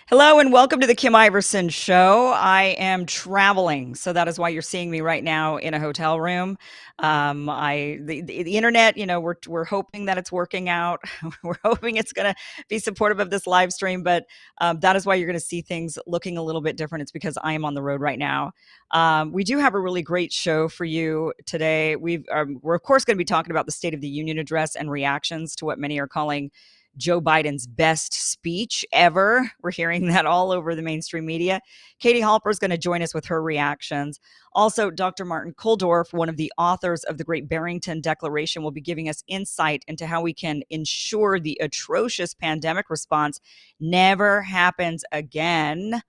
Hello and welcome to the Kim Iverson Show. I am traveling, so that is why you're seeing me right now in a hotel room. The internet, we're hoping that it's working out. We're hoping it's going to be supportive of this live stream, but that is why you're going to see things looking a little bit different. It's because I am on the road right now. We do have a really great show for you today. We're of course going to be talking about the State of the Union address and reactions to what many are calling Joe Biden's best speech ever. We're hearing that all over the mainstream media. Katie Halper is going to join us with her reactions. Also, Dr. Martin Kulldorff, one of the authors of the Great Barrington Declaration, will be giving us insight into how we can ensure the atrocious pandemic response never happens again.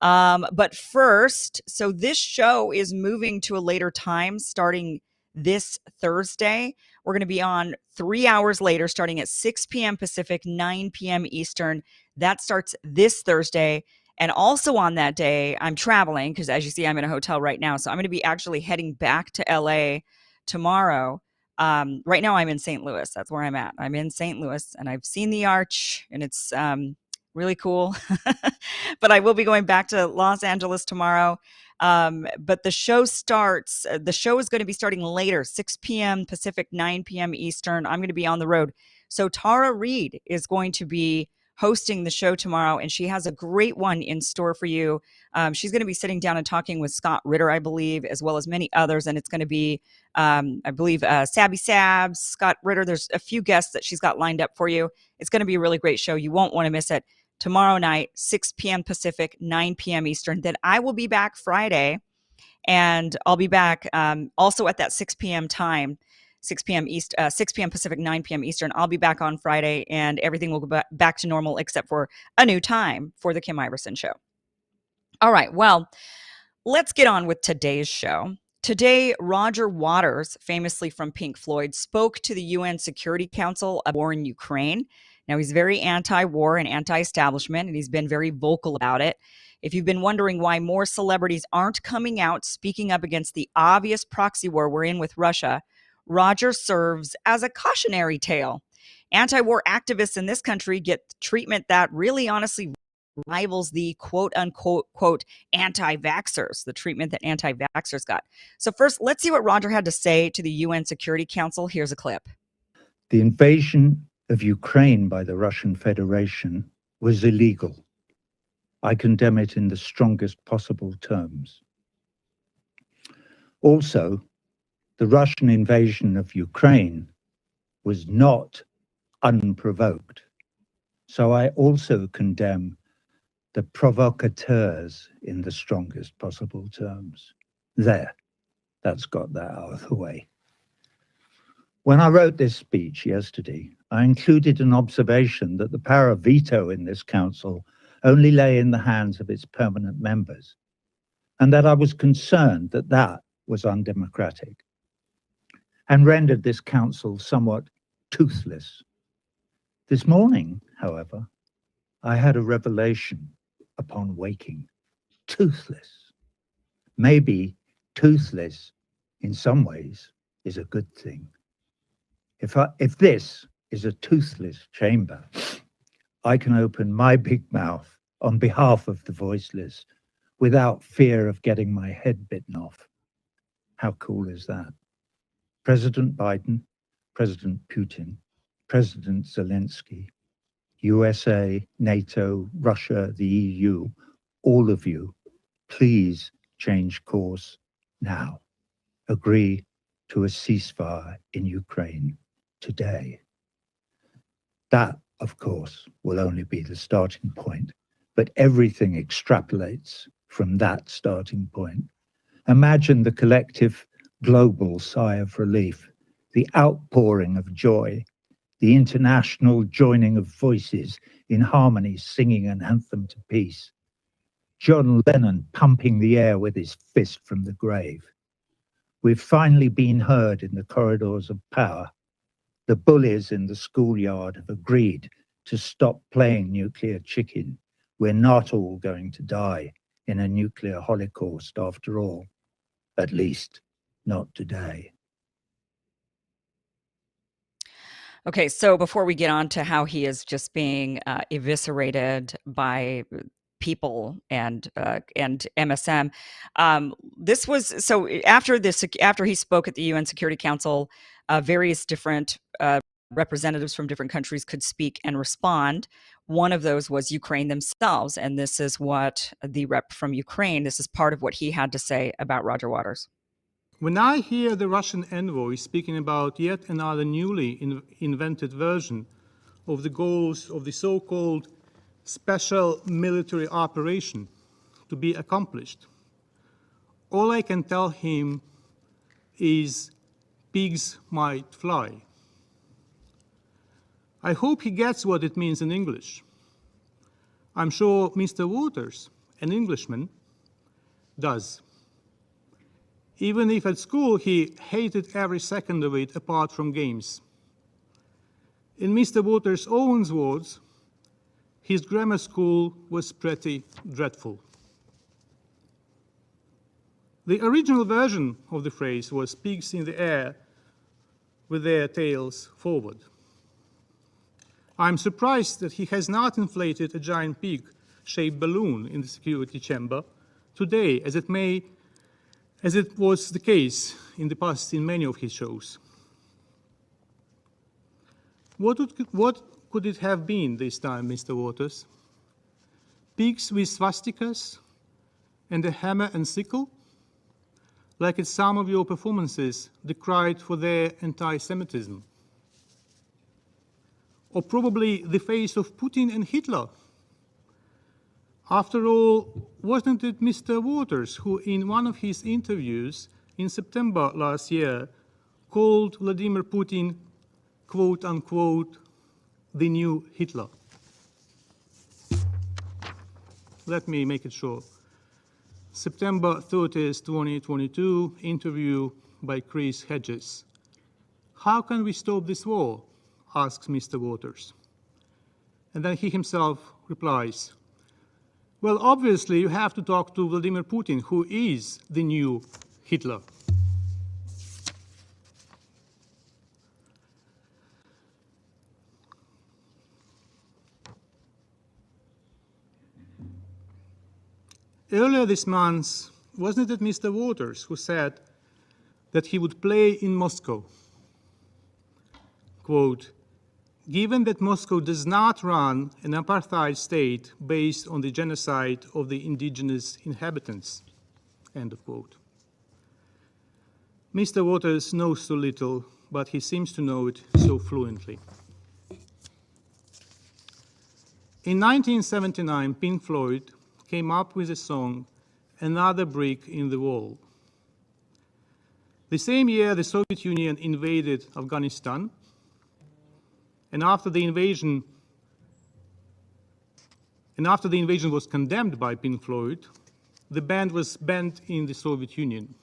But first, so this show is moving to a later time starting this Thursday. We're going to be on 3 hours later, starting at 6 p.m. Pacific, 9 p.m. Eastern. That starts this Thursday. And also on that day, I'm traveling because, as you see, I'm in a hotel right now. So I'm going to be actually heading back to LA tomorrow. Right now, I'm in St. Louis. That's where I'm at. I'm in St. Louis, and I've seen the arch, and it's really cool. But I will be going back to Los Angeles tomorrow. But the show the show is going to be starting later, 6 p.m. Pacific, 9 p.m. Eastern. I'm going to be on the road. So Tara Reid is going to be hosting the show tomorrow, and she has a great one in store for you. She's going to be sitting down and talking with Scott Ritter, I believe, as well as many others. And it's going to be, I believe, Sabby Sabs, Scott Ritter. There's a few guests that she's got lined up for you. It's going to be a really great show. You won't want to miss it. Tomorrow night, 6 p.m. Pacific, 9 p.m. Eastern. Then I will be back Friday, and I'll be back also at that 6 p.m. time, 6 p.m. 6 p.m. Pacific, 9 p.m. Eastern. I'll be back on Friday, and everything will go back to normal except for a new time for the Kim Iverson Show. All right, well, let's get on with today's show. Today, Roger Waters, famously from Pink Floyd, spoke to the UN Security Council of war in Ukraine. Now, he's very anti-war and anti-establishment, and he's been very vocal about it. If you've been wondering why more celebrities aren't coming out speaking up against the obvious proxy war we're in with Russia, Roger serves as a cautionary tale. Anti-war activists in this country get treatment that really honestly rivals the quote unquote quote anti-vaxxers, the treatment that anti-vaxxers got. So first, let's see what Roger had to say to the UN Security Council. Here's a clip. The invasion of Ukraine by the Russian Federation was illegal. I condemn it in the strongest possible terms. Also, the Russian invasion of Ukraine was not unprovoked. So I also condemn the provocateurs in the strongest possible terms. That's got that out of the way. When I wrote this speech yesterday, I included an observation that the power of veto in this council only lay in the hands of its permanent members, and that I was concerned that that was undemocratic and rendered this council somewhat toothless. This morning, however, I had a revelation upon waking. Toothless. Maybe toothless in some ways is a good thing. If this is a toothless chamber, I can open my big mouth on behalf of the voiceless without fear of getting my head bitten off. How cool is that? President Biden, President Putin, President Zelensky, USA, NATO, Russia, the EU, all of you, please change course now. Agree to a ceasefire in Ukraine today. That, of course, will only be the starting point, but everything extrapolates from that starting point. Imagine the collective global sigh of relief, the outpouring of joy, the international joining of voices in harmony singing an anthem to peace. John Lennon pumping the air with his fist from the grave. We've finally been heard in the corridors of power. The bullies in the schoolyard have agreed to stop playing nuclear chicken. We're not all going to die in a nuclear holocaust after all. At least, not today. Okay, so before we get on to how he is just being eviscerated by people and MSM. This was so after he spoke at the UN Security Council, various different representatives from different countries could speak and respond. One of those was Ukraine themselves, and this is what the rep from Ukraine. This is part of what he had to say about Roger Waters. When I hear the Russian envoy speaking about yet another newly invented version of the goals of the so-called special military operation to be accomplished, all I can tell him is pigs might fly. I hope he gets what it means in English. I'm sure Mr. Waters, an Englishman, does. Even if at school he hated every second of it apart from games. In Mr. Waters' own words, his grammar school was pretty dreadful. The original version of the phrase was pigs in the air with their tails forward. I'm surprised that he has not inflated a giant pig-shaped balloon in the security chamber today, as it was the case in the past in many of his shows. What could it have been this time, Mr. Waters? Pigs with swastikas and a hammer and sickle? Like at some of your performances decried for their anti-Semitism? Or probably the face of Putin and Hitler? After all, wasn't it Mr. Waters who, in one of his interviews in September last year, called Vladimir Putin, quote unquote, the new Hitler? Let me make it short. September 30th, 2022, interview by Chris Hedges. How can we stop this war? Asks Mr. Waters. And then he himself replies, well, obviously you have to talk to Vladimir Putin, who is the new Hitler. Earlier this month, wasn't it Mr. Waters who said that he would play in Moscow? Quote, given that Moscow does not run an apartheid state based on the genocide of the indigenous inhabitants, end of quote. Mr. Waters knows so little, but he seems to know it so fluently. In 1979, Pink Floyd came up with the song, Another Brick in the Wall. The same year, the Soviet Union invaded Afghanistan, and after the invasion was condemned by Pink Floyd, the band was banned in the Soviet Union.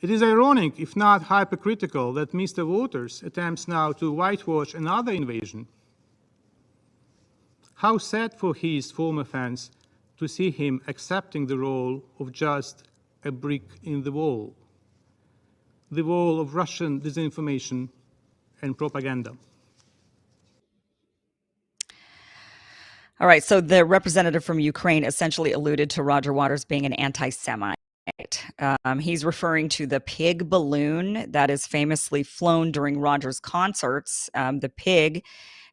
It is ironic, if not hypercritical, that Mr. Waters attempts now to whitewash another invasion. How sad for his former fans to see him accepting the role of just a brick in the wall of Russian disinformation and propaganda. All right, so the representative from Ukraine essentially alluded to Roger Waters being an anti-Semite. He's referring to the pig balloon that is famously flown during Roger's concerts. The pig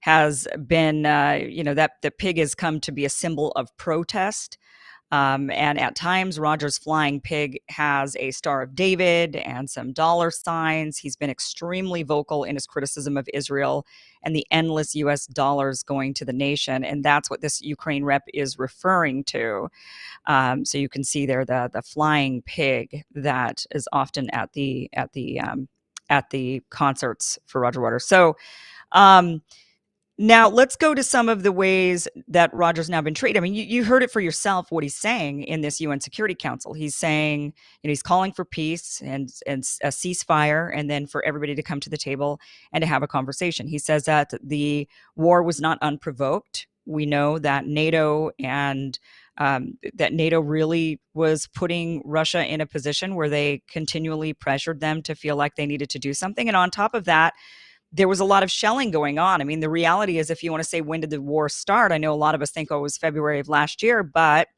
has been, that the pig has come to be a symbol of protest. And at times, Roger's flying pig has a Star of David and some dollar signs. He's been extremely vocal in his criticism of Israel and the endless US dollars going to the nation. And that's what this Ukraine rep is referring to. So you can see there the flying pig that is often at the concerts for Roger Waters. So now let's go to some of the ways that Roger's now been treated. I mean, you heard it for yourself what he's saying in this UN Security Council. He's saying, he's calling for peace and a ceasefire, and then for everybody to come to the table and to have a conversation. He says that the war was not unprovoked. We know that NATO really was putting Russia in a position where they continually pressured them to feel like they needed to do something. And on top of that, there was a lot of shelling going on. I mean, the reality is, if you want to say, when did the war start? I know a lot of us think, oh, it was February of last year, but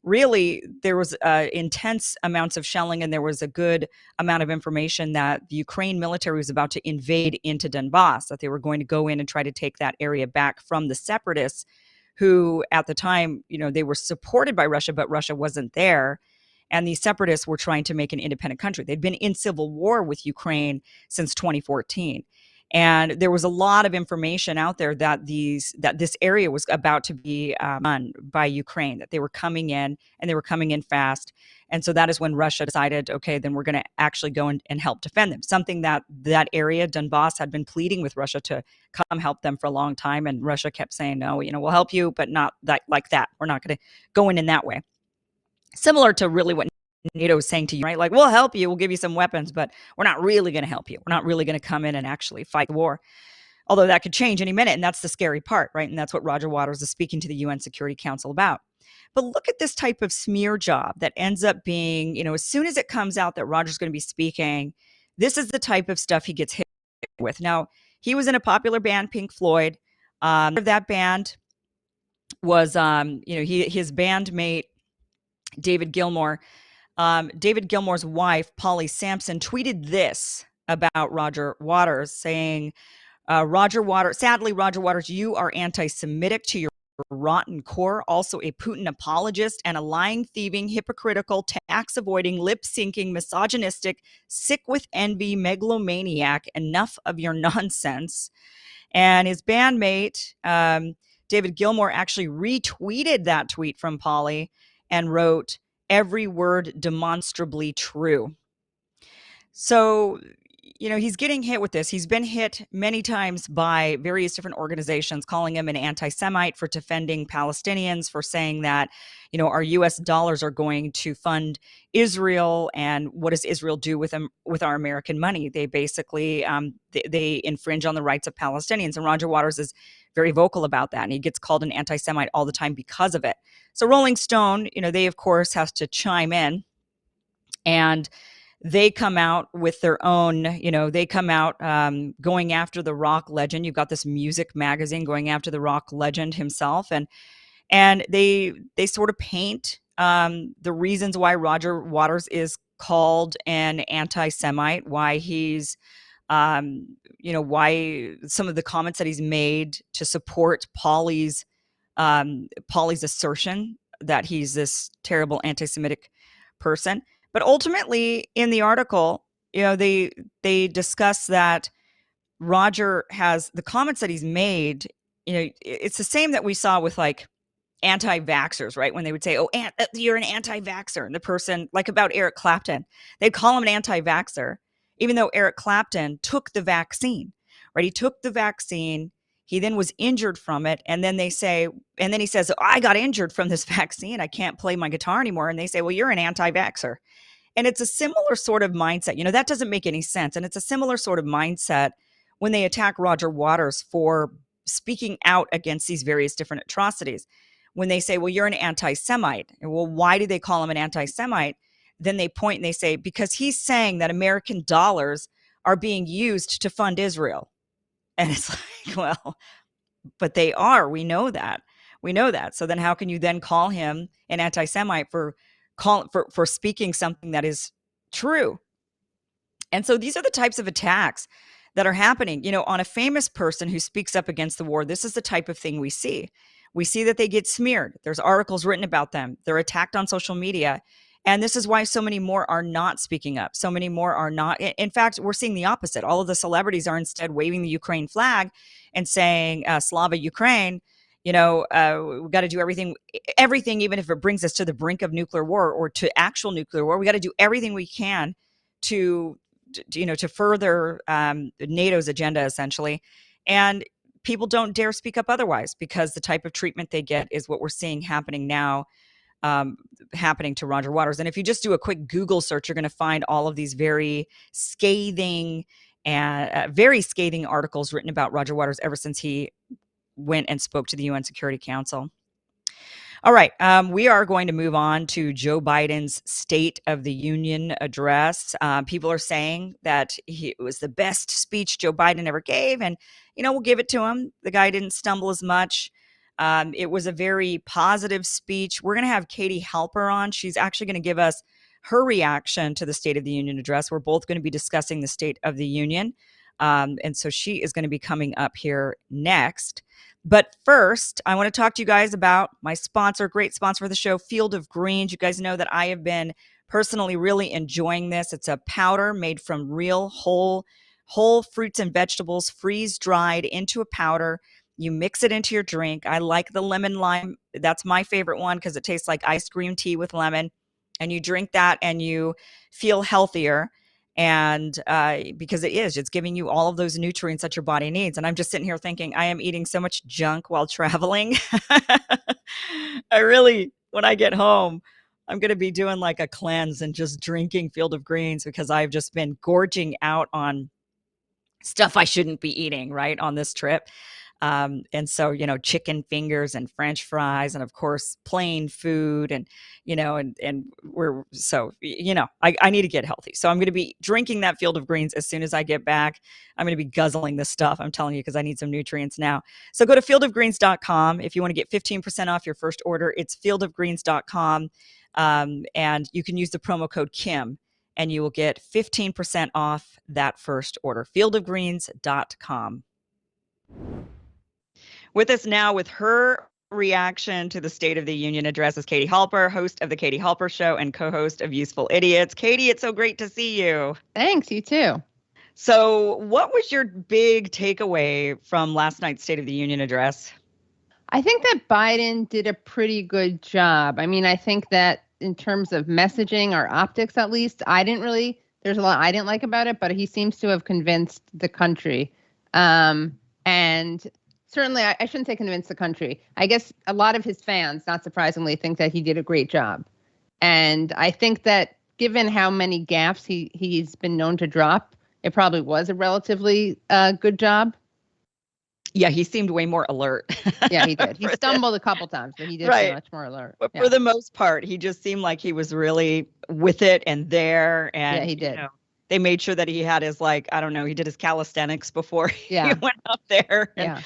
really there was intense amounts of shelling, and there was a good amount of information that the Ukraine military was about to invade into Donbass, that they were going to go in and try to take that area back from the separatists, who at the time, they were supported by Russia, but Russia wasn't there. And these separatists were trying to make an independent country. They'd been in civil war with Ukraine since 2014. And there was a lot of information out there that this area was about to be run by Ukraine, that they were coming in, and they were coming in fast. And so that is when Russia decided, okay, then we're going to actually go and help defend them. Something that area, Donbass, had been pleading with Russia to come help them for a long time. And Russia kept saying, no, we'll help you, but not like that. We're not going to go in that way. Similar to really what NATO is saying to you, right? Like, we'll help you, we'll give you some weapons, but we're not really going to help you. We're not really going to come in and actually fight the war. Although that could change any minute, and that's the scary part, right? And that's what Roger Waters is speaking to the UN Security Council about. But look at this type of smear job that ends up being, as soon as it comes out that Roger's going to be speaking, this is the type of stuff he gets hit with. Now, he was in a popular band, Pink Floyd. That band was, his bandmate, David Gilmour. David Gilmour's wife, Polly Sampson, tweeted this about Roger Waters, saying, sadly, Roger Waters, you are anti-Semitic to your rotten core, also a Putin apologist and a lying, thieving, hypocritical, tax-avoiding, lip-syncing, misogynistic, sick with envy, megalomaniac. Enough of your nonsense. And his bandmate, David Gilmour, actually retweeted that tweet from Polly and wrote, every word demonstrably true. So, he's getting hit with this. He's been hit many times by various different organizations calling him an anti-Semite for defending Palestinians, for saying that, our US dollars are going to fund Israel, and what does Israel do with them, with our American money? They basically, they infringe on the rights of Palestinians. And Roger Waters is very vocal about that, and he gets called an anti-Semite all the time because of it. So Rolling Stone, they of course has to chime in, and they come out with their own, they come out going after the rock legend. You've got this music magazine going after the rock legend himself, and they sort of paint the reasons why Roger Waters is called an anti-Semite, why he's, why some of the comments that he's made to support Polly's assertion that he's this terrible anti-Semitic person. But ultimately, in the article, they discuss that Roger has the comments that he's made. It's the same that we saw with like anti-vaxxers, right? When they would say, "Oh, you're an anti-vaxxer," and the person, like about Eric Clapton, they'd call him an anti-vaxxer, even though Eric Clapton took the vaccine, right? He took the vaccine. He then was injured from it. And then he says, oh, I got injured from this vaccine. I can't play my guitar anymore. And they say, well, you're an anti-vaxxer. And it's a similar sort of mindset. That doesn't make any sense. And it's a similar sort of mindset when they attack Roger Waters for speaking out against these various different atrocities. When they say, well, you're an anti-Semite. Well, why do they call him an anti-Semite? Then they point and they say, because he's saying that American dollars are being used to fund Israel. And it's like, well, but they are. We know that. So then how can you then call him an anti-Semite for speaking something that is true? And so these are the types of attacks that are happening, on a famous person who speaks up against the war. This is the type of thing we see. We see that they get smeared. There's articles written about them. They're attacked on social media. And this is why so many more are not speaking up. So many more are not. In fact, we're seeing the opposite. All of the celebrities are instead waving the Ukraine flag and saying, Slava Ukraine, we've got to do everything, even if it brings us to the brink of nuclear war or to actual nuclear war. We got to do everything we can to further NATO's agenda, essentially. And people don't dare speak up otherwise, because the type of treatment they get is what we're seeing happening now, happening to Roger Waters. And if you just do a quick Google search, you're going to find all of these very scathing articles written about Roger Waters ever since he went and spoke to the UN Security Council. All right. We are going to move on to Joe Biden's State of the Union address. People are saying that it was the best speech Joe Biden ever gave. And, we'll give it to him. The guy didn't stumble as much. It was a very positive speech. We're going to have Katie Halper on. She's actually going to give us her reaction to the State of the Union address. We're both going to be discussing the State of the Union. And so she is going to be coming up here next. But first, I want to talk to you guys about my sponsor, great sponsor for the show, Field of Greens. You guys know that I have been personally really enjoying this. It's a powder made from real whole fruits and vegetables, freeze dried into a powder. You mix it into your drink. I like the lemon lime. That's my favorite one because it tastes like iced green tea with lemon. And you drink that and you feel healthier. And because it's giving you all of those nutrients that your body needs. And I'm just sitting here thinking, I am eating so much junk while traveling. When I get home, I'm going to be doing like a cleanse and just drinking Field of Greens because I've just been gorging out on stuff I shouldn't be eating, right, on this trip. And so, chicken fingers and French fries and of course, plain food and I need to get healthy. So I'm going to be drinking that Field of Greens as soon as I get back. I'm going to be guzzling this stuff. I'm telling you, because I need some nutrients now. So go to fieldofgreens.com. If you want to get 15% off your first order, it's fieldofgreens.com. And you can use the promo code Kim and you will get 15% off that first order. Fieldofgreens.com. With us now with her reaction to the State of the Union address is Katie Halper, host of The Katie Halper Show and co-host of Useful Idiots. Katie, it's so great to see you. Thanks, you too. So what was your big takeaway from last night's State of the Union address? I think that Biden did a pretty good job. I mean, I think that in terms of messaging or optics, at least, there's a lot I didn't like about it, but he seems to have convinced the country. And certainly, I shouldn't say convince the country. I guess a lot of his fans, not surprisingly, think that he did a great job. And I think that given how many gaffes he's been known to drop, it probably was a relatively good job. Yeah, he seemed way more alert. Yeah, he did. He stumbled a couple times, but he did feel much more alert. But for the most part, he just seemed like he was really with it and there. And yeah, he did. They made sure that he had his, he did his calisthenics before he went up there. And,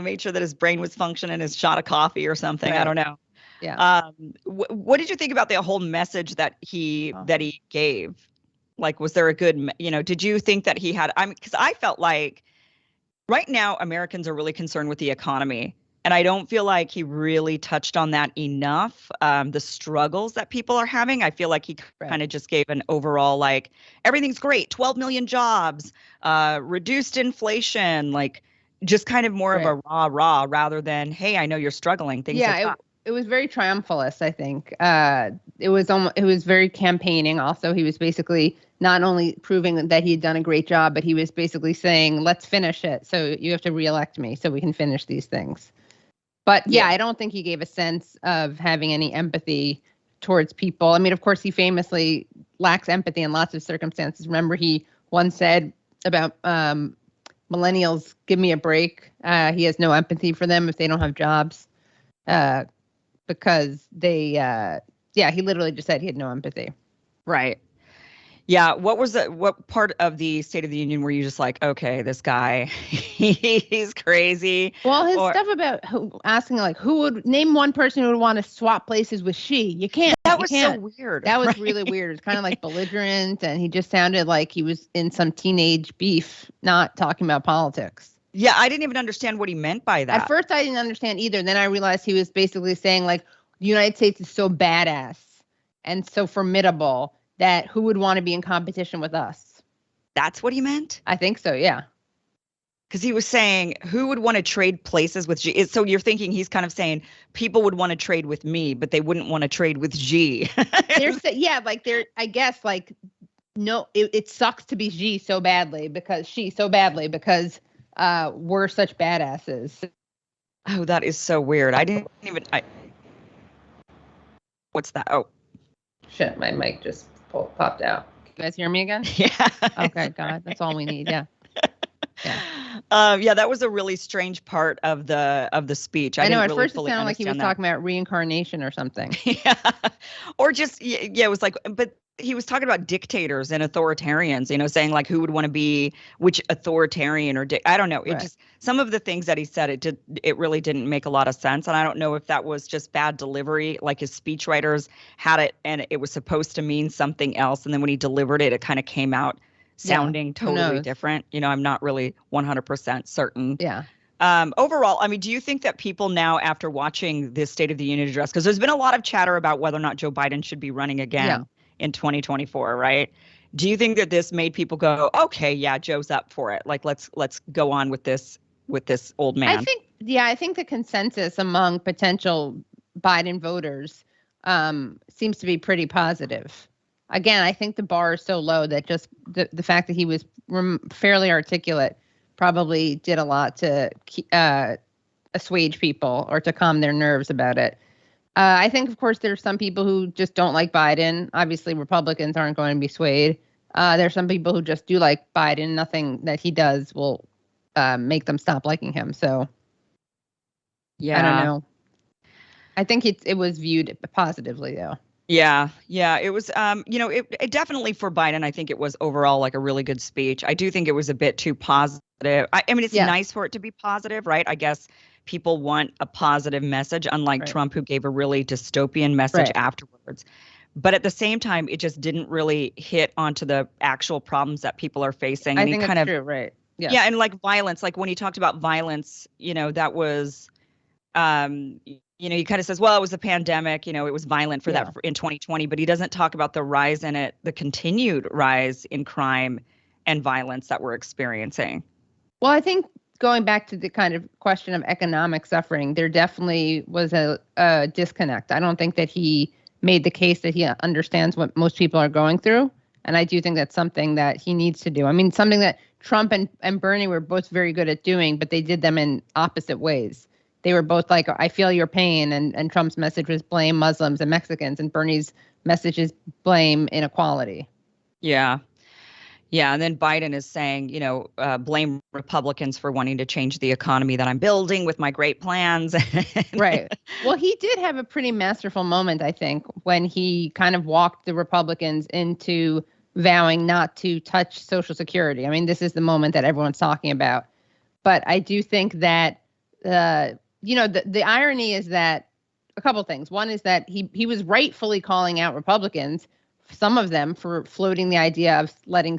made sure that his brain was functioning, his shot of coffee or something. Right. I don't know. Yeah. What did you think about the whole message that he gave? Like, was there a good, did you think that he had, because I felt like right now Americans are really concerned with the economy. And I don't feel like he really touched on that enough. The struggles that people are having. I feel like he kind of just gave an overall, everything's great, 12 million jobs, reduced inflation, just kind of more of a rah rather than, hey, I know you're struggling. Things it was very triumphalist, I think. It was very campaigning. Also, he was basically not only proving that he had done a great job, but he was basically saying, let's finish it. So you have to reelect me so we can finish these things. But I don't think he gave a sense of having any empathy towards people. I mean, of course, he famously lacks empathy in lots of circumstances. Remember, he once said about millennials, give me a break. He has no empathy for them if they don't have jobs because they, he literally just said he had no empathy. Right. Yeah. What part of the State of the Union were you just like, okay, this guy, he's crazy? Well, his stuff about asking who would name one person who would want to swap places with she? You can't. That was so weird. That was really weird. It's kind of belligerent, and he just sounded like he was in some teenage beef, not talking about politics. Yeah, I didn't even understand what he meant by that. At first, I didn't understand either. Then I realized he was basically saying the United States is so badass and so formidable that who would want to be in competition with us? That's what he meant? I think so, yeah. Because he was saying, who would want to trade places with G? So you're thinking he's kind of saying people would want to trade with me, but they wouldn't want to trade with G. No, it sucks to be G so badly because we're such badasses. Oh, that is so weird. What's that? Oh. Shit, my mic just popped out. You guys hear me again? Yeah. Okay, God, that's all we need. Yeah. Yeah, that was a really strange part of the speech. I know didn't at really first it fully sounded like he was understand that. talking about reincarnation or something. Yeah. Or just, yeah, it was like, but he was talking about dictators and authoritarians, saying like who would want to be which authoritarian or I don't know. It Right. just, some of the things that he said, it really didn't make a lot of sense. And I don't know if that was just bad delivery, like his speechwriters had it and it was supposed to mean something else. And then when he delivered it, it kind of came out Yeah. sounding Who totally knows? different. I'm not really 100% certain. Yeah. Overall, I mean, do you think that people now, after watching this State of the Union address, because there's been a lot of chatter about whether or not Joe Biden should be running Yeah. again in 2024, right? Do you think that this made people go, okay, yeah, Joe's up for it. Like, let's go on with this old man. I think the consensus among potential Biden voters seems to be pretty positive. Again, I think the bar is so low that just the fact that he was fairly articulate probably did a lot to assuage people or to calm their nerves about it. I think, of course, there's some people who just don't like Biden. Obviously, Republicans aren't going to be swayed. There's some people who just do like Biden. Nothing that he does will make them stop liking him. So, yeah, I don't know. I think it was viewed positively, though. Yeah, it was. It definitely for Biden, I think it was overall like a really good speech. I do think it was a bit too positive. I mean, it's nice for it to be positive, right? I guess people want a positive message, unlike Trump, who gave a really dystopian message afterwards. But at the same time, it just didn't really hit onto the actual problems that people are facing. I think that's true, right? Yeah, and like violence, like when he talked about violence, that was, he kind of says, well, it was a pandemic, it was violent for that in 2020, but he doesn't talk about the rise in it, the continued rise in crime and violence that we're experiencing. Well, I think going back to the kind of question of economic suffering, there definitely was a disconnect. I don't think that he made the case that he understands what most people are going through. And I do think that's something that he needs to do. I mean, something that Trump and Bernie were both very good at doing, but they did them in opposite ways. They were both like, I feel your pain. And Trump's message was blame Muslims and Mexicans. And Bernie's message is blame inequality. Yeah. Yeah. And then Biden is saying, blame Republicans for wanting to change the economy that I'm building with my great plans. Right. Well, he did have a pretty masterful moment, I think, when he kind of walked the Republicans into vowing not to touch Social Security. I mean, this is the moment that everyone's talking about. But I do think that, the irony is that a couple things. One is that he was rightfully calling out Republicans, some of them, for floating the idea of letting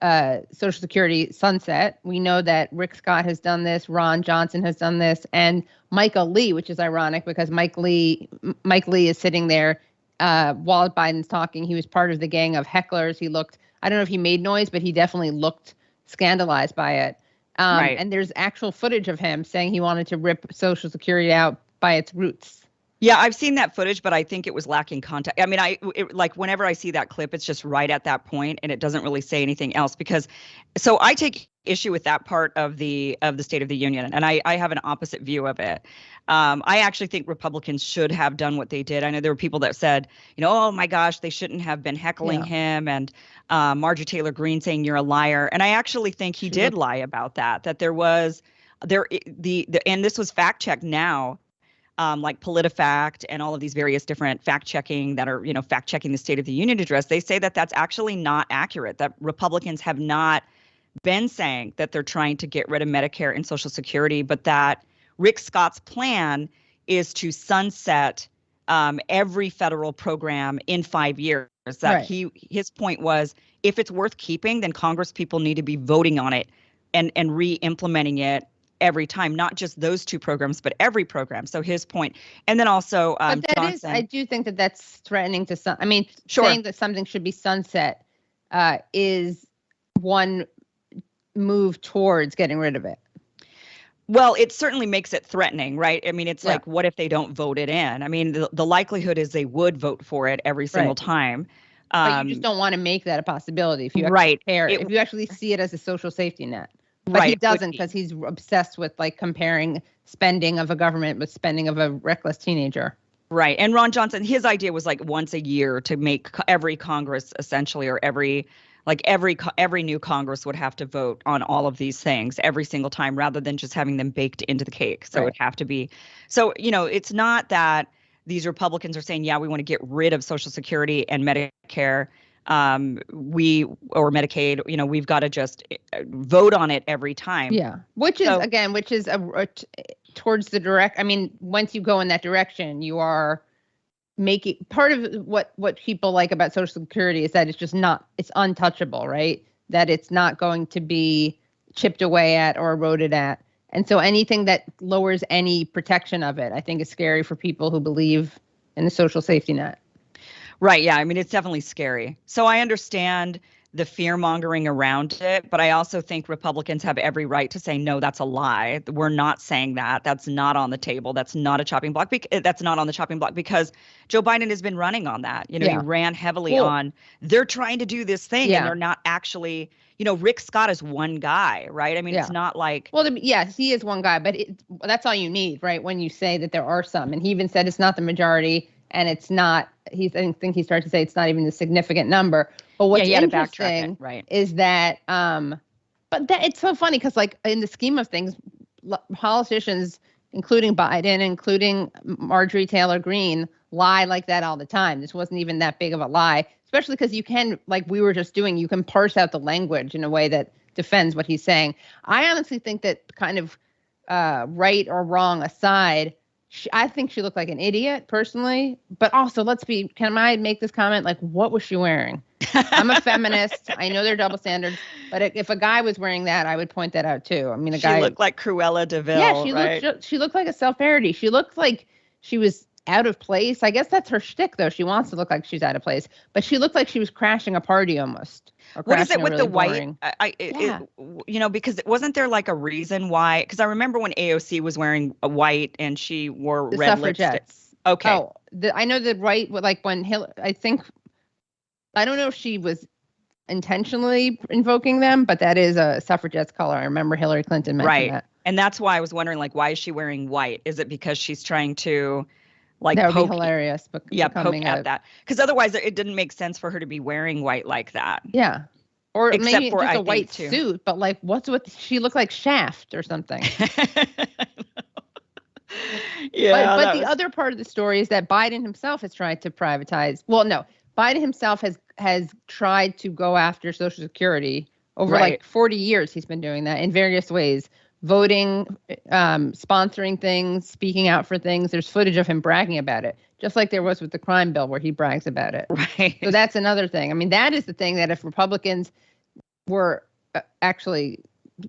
Social Security sunset. We know that Rick Scott has done this, Ron Johnson has done this, and Michael Lee, which is ironic because Mike Lee is sitting there while Biden's talking. He was part of the gang of hecklers. He looked, I don't know if he made noise, but he definitely looked scandalized by it. Right. And there's actual footage of him saying he wanted to rip Social Security out by its roots. Yeah, I've seen that footage, but I think it was lacking context. I mean, like whenever I see that clip, it's just right at that point, and it doesn't really say anything else. So I take issue with that part of the State of the Union, and I have an opposite view of it. I actually think Republicans should have done what they did. I know there were people that said, oh my gosh, they shouldn't have been heckling him, and Marjorie Taylor Greene saying you're a liar. And I actually think he did lie about that. That and this was fact checked now. Like PolitiFact and all of these various different fact checking that are, fact checking the State of the Union address, they say that that's actually not accurate, that Republicans have not been saying that they're trying to get rid of Medicare and Social Security, but that Rick Scott's plan is to sunset every federal program in 5 years. That his point was, if it's worth keeping, then Congress people need to be voting on it and re-implementing it every time, not just those two programs, but every program. So his point. And then also, Johnson. I do think that that's threatening to some. I mean, saying that something should be sunset is one move towards getting rid of it. Well, it certainly makes it threatening, right? I mean, it's like, what if they don't vote it in? I mean, the likelihood is they would vote for it every single time. But you just don't want to make that a possibility if you actually care, if you actually see it as a social safety net. But he doesn't, because he's obsessed with like comparing spending of a government with spending of a reckless teenager. Right. And Ron Johnson, his idea was like once a year to make every Congress essentially, or every Like every new Congress would have to vote on all of these things every single time rather than just having them baked into the cake. So it would have to be. So, it's not that these Republicans are saying, yeah, we want to get rid of Social Security and Medicare. Or Medicaid, we've got to just vote on it every time. Yeah. Which is towards the direct. I mean, once you go in that direction, you are making part of what people like about Social Security is that it's just it's untouchable, right? That it's not going to be chipped away at or eroded at. And so anything that lowers any protection of it, I think is scary for people who believe in the social safety net. Right. Yeah. I mean, it's definitely scary. So I understand the fear mongering around it, but I also think Republicans have every right to say, no, that's a lie. We're not saying that. That's not on the table. That's not a chopping block. That's not on the chopping block because Joe Biden has been running on that. He ran heavily on they're trying to do this thing and they're not actually, Rick Scott is one guy, right? I mean, it's not like. Well, yes, he is one guy, but that's all you need, right? When you say that there are some, and he even said it's not the majority. And it's not, I think he started to say it's not even a significant number. But what's interesting is that, but it's so funny because like in the scheme of things, politicians, including Biden, including Marjorie Taylor Greene, lie like that all the time. This wasn't even that big of a lie, especially because you can, like we were just doing, you can parse out the language in a way that defends what he's saying. I honestly think that kind of right or wrong aside, I think she looked like an idiot personally, but also can I make this comment? Like, what was she wearing? I'm a feminist. I know they're double standards, but if a guy was wearing that, I would point that out too. I mean, she looked like Cruella de Vil. Yeah, she looked like a self-parody. She looked like she was out of place. I guess that's her shtick though. She wants to look like she's out of place, but she looked like she was crashing a party almost. What is it with the white? Because wasn't there like a reason why? Because I remember when AOC was wearing a white and she wore the red suffragettes. lipstick. Okay. Oh, I know the right, like when Hillary, I don't know if she was intentionally invoking them, but that is a suffragettes color. I remember Hillary Clinton mentioned that. And that's why I was wondering, like, why is she wearing white? Is it because she's trying to, like, that would be hilarious. But poke at that, because otherwise it didn't make sense for her to be wearing white like that. Yeah, or maybe just a white suit. But like, what's with? She looked like Shaft or something. Yeah, but the other part of the story is that Biden himself has tried to privatize. Well, no, Biden himself has tried to go after Social Security over like 40 years. He's been doing that in various ways. Voting, sponsoring things, speaking out for things. There's footage of him bragging about it, just like there was with the crime bill where he brags about it. Right. So that's another thing. I mean, that is the thing that if Republicans were actually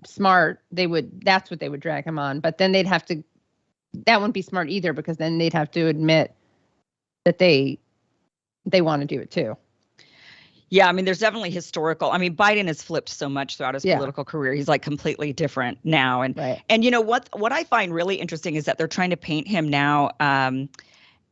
smart, that's what they would drag him on. But then that wouldn't be smart either, because then they'd have to admit that they want to do it too. Yeah, I mean, there's definitely historical. I mean, Biden has flipped so much throughout his political career. He's like completely different now. And what I find really interesting is that they're trying to paint him now. And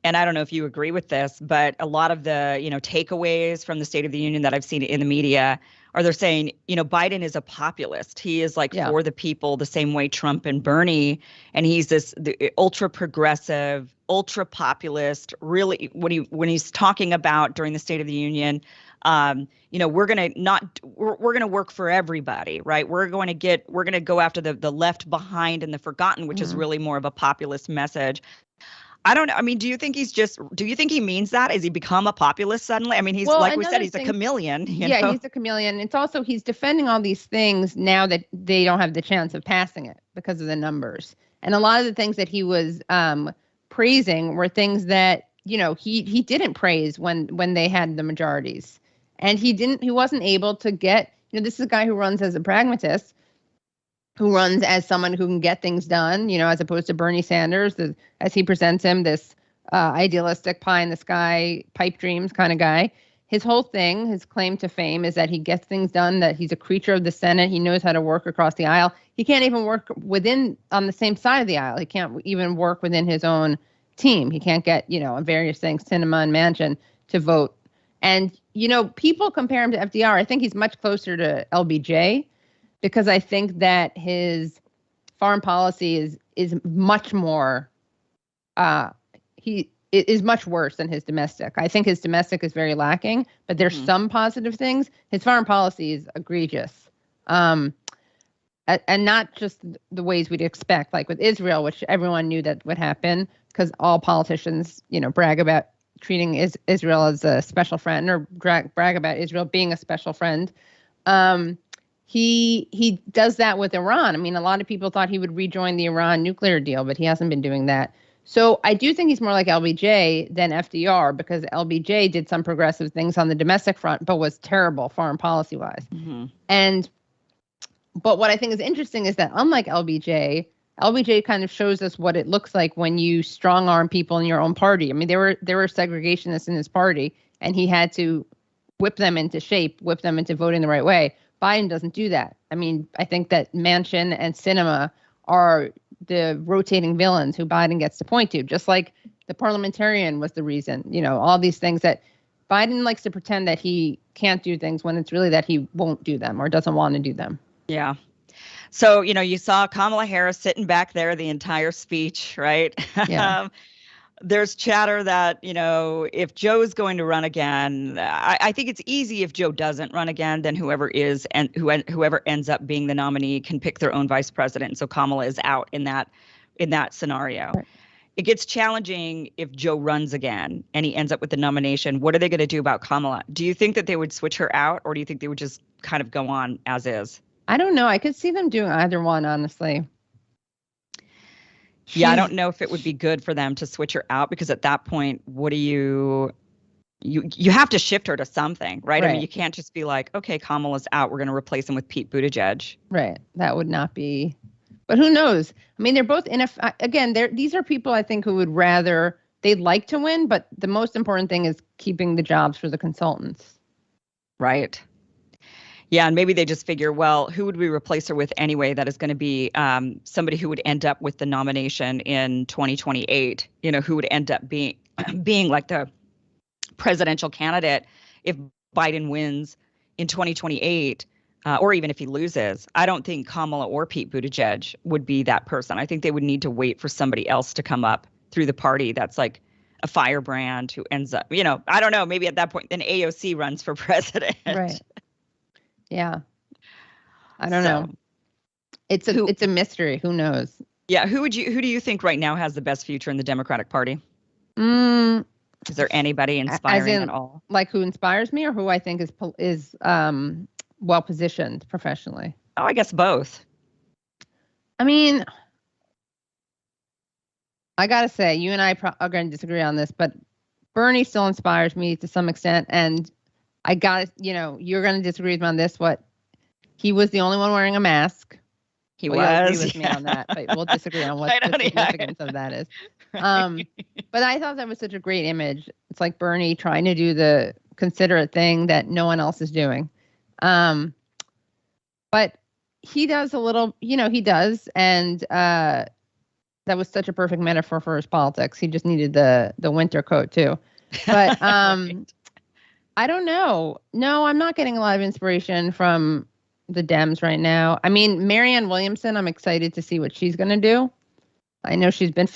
I don't know if you agree with this, but a lot of the, takeaways from the State of the Union that I've seen in the media are they're saying, Biden is a populist. He is like for the people the same way Trump and Bernie. And he's the ultra progressive, ultra populist, really when he's talking about during the State of the Union, we're going to work for everybody, right? We're going to go after the left behind and the forgotten, which is really more of a populist message. I don't know. I mean, do you think he means that? Has he become a populist suddenly? I mean, he's like we said, he's a chameleon. You know? He's a chameleon. It's also, he's defending all these things now that they don't have the chance of passing it because of the numbers. And a lot of the things that he was praising were things that, he didn't praise when they had the majorities. And he wasn't able to get, this is a guy who runs as a pragmatist, who runs as someone who can get things done, as opposed to Bernie Sanders, as he presents him, this idealistic pie in the sky, pipe dreams kind of guy. His whole thing, his claim to fame is that he gets things done, that he's a creature of the Senate. He knows how to work across the aisle. He can't even work on the same side of the aisle. He can't even work within his own team. He can't get, on various things, Sinema and Manchin, to vote. And, people compare him to FDR. I think he's much closer to LBJ, because I think that his foreign policy is much more, is much worse than his domestic. I think his domestic is very lacking, but there's some positive things. His foreign policy is egregious. And not just the ways we'd expect, like with Israel, which everyone knew that would happen because all politicians, brag about treating Israel as a special friend or brag about Israel being a special friend. He does that with Iran. I mean, a lot of people thought he would rejoin the Iran nuclear deal, but he hasn't been doing that. So I do think he's more like LBJ than FDR, because LBJ did some progressive things on the domestic front, but was terrible foreign policy wise. But what I think is interesting is that unlike LBJ kind of shows us what it looks like when you strong arm people in your own party. I mean, there were segregationists in his party, and he had to whip them into shape, whip them into voting the right way. Biden doesn't do that. I mean, I think that Manchin and Sinema are the rotating villains who Biden gets to point to, just like the parliamentarian was the reason, all these things that Biden likes to pretend that he can't do things when it's really that he won't do them or doesn't want to do them. Yeah. So, you saw Kamala Harris sitting back there the entire speech, right? Yeah. There's chatter that, if Joe's going to run again, I think it's easy if Joe doesn't run again, then whoever is and whoever ends up being the nominee can pick their own vice president. So Kamala is out in that scenario. Right. It gets challenging if Joe runs again and he ends up with the nomination. What are they going to do about Kamala? Do you think that they would switch her out, or do you think they would just kind of go on as is? I don't know. I could see them doing either one, honestly. Yeah, I don't know if it would be good for them to switch her out, because at that point, what do you have to shift her to something, right? I mean, you can't just be like, okay, Kamala's out, we're going to replace him with Pete Buttigieg. Right. That would not be. But who knows? I mean, they're both again, these are people I think who would rather, they'd like to win, but the most important thing is keeping the jobs for the consultants. Right. Yeah, and maybe they just figure, well, who would we replace her with anyway? That is going to be somebody who would end up with the nomination in 2028. Who would end up being like the presidential candidate if Biden wins in 2028, or even if he loses. I don't think Kamala or Pete Buttigieg would be that person. I think they would need to wait for somebody else to come up through the party that's like a firebrand who ends up, I don't know, maybe at that point then AOC runs for president. Right. Yeah. I don't know. It's a mystery. Who knows? Yeah. Who do you think right now has the best future in the Democratic Party? Is there anybody inspiring at all? Like who inspires me, or who I think is well positioned professionally? Oh, I guess both. I mean, I gotta say, you and I are going to disagree on this, but Bernie still inspires me to some extent, and I got, you're going to disagree with me on this. He was the only one wearing a mask. He was. You'll agree with me on that, but we'll disagree on what the significance of that is. But I thought that was such a great image. It's like Bernie trying to do the considerate thing that no one else is doing. But he does a little, he does. And that was such a perfect metaphor for his politics. He just needed the winter coat too. But right. I don't know. No, I'm not getting a lot of inspiration from the Dems right now. I mean, Marianne Williamson, I'm excited to see what she's going to do. I know she's been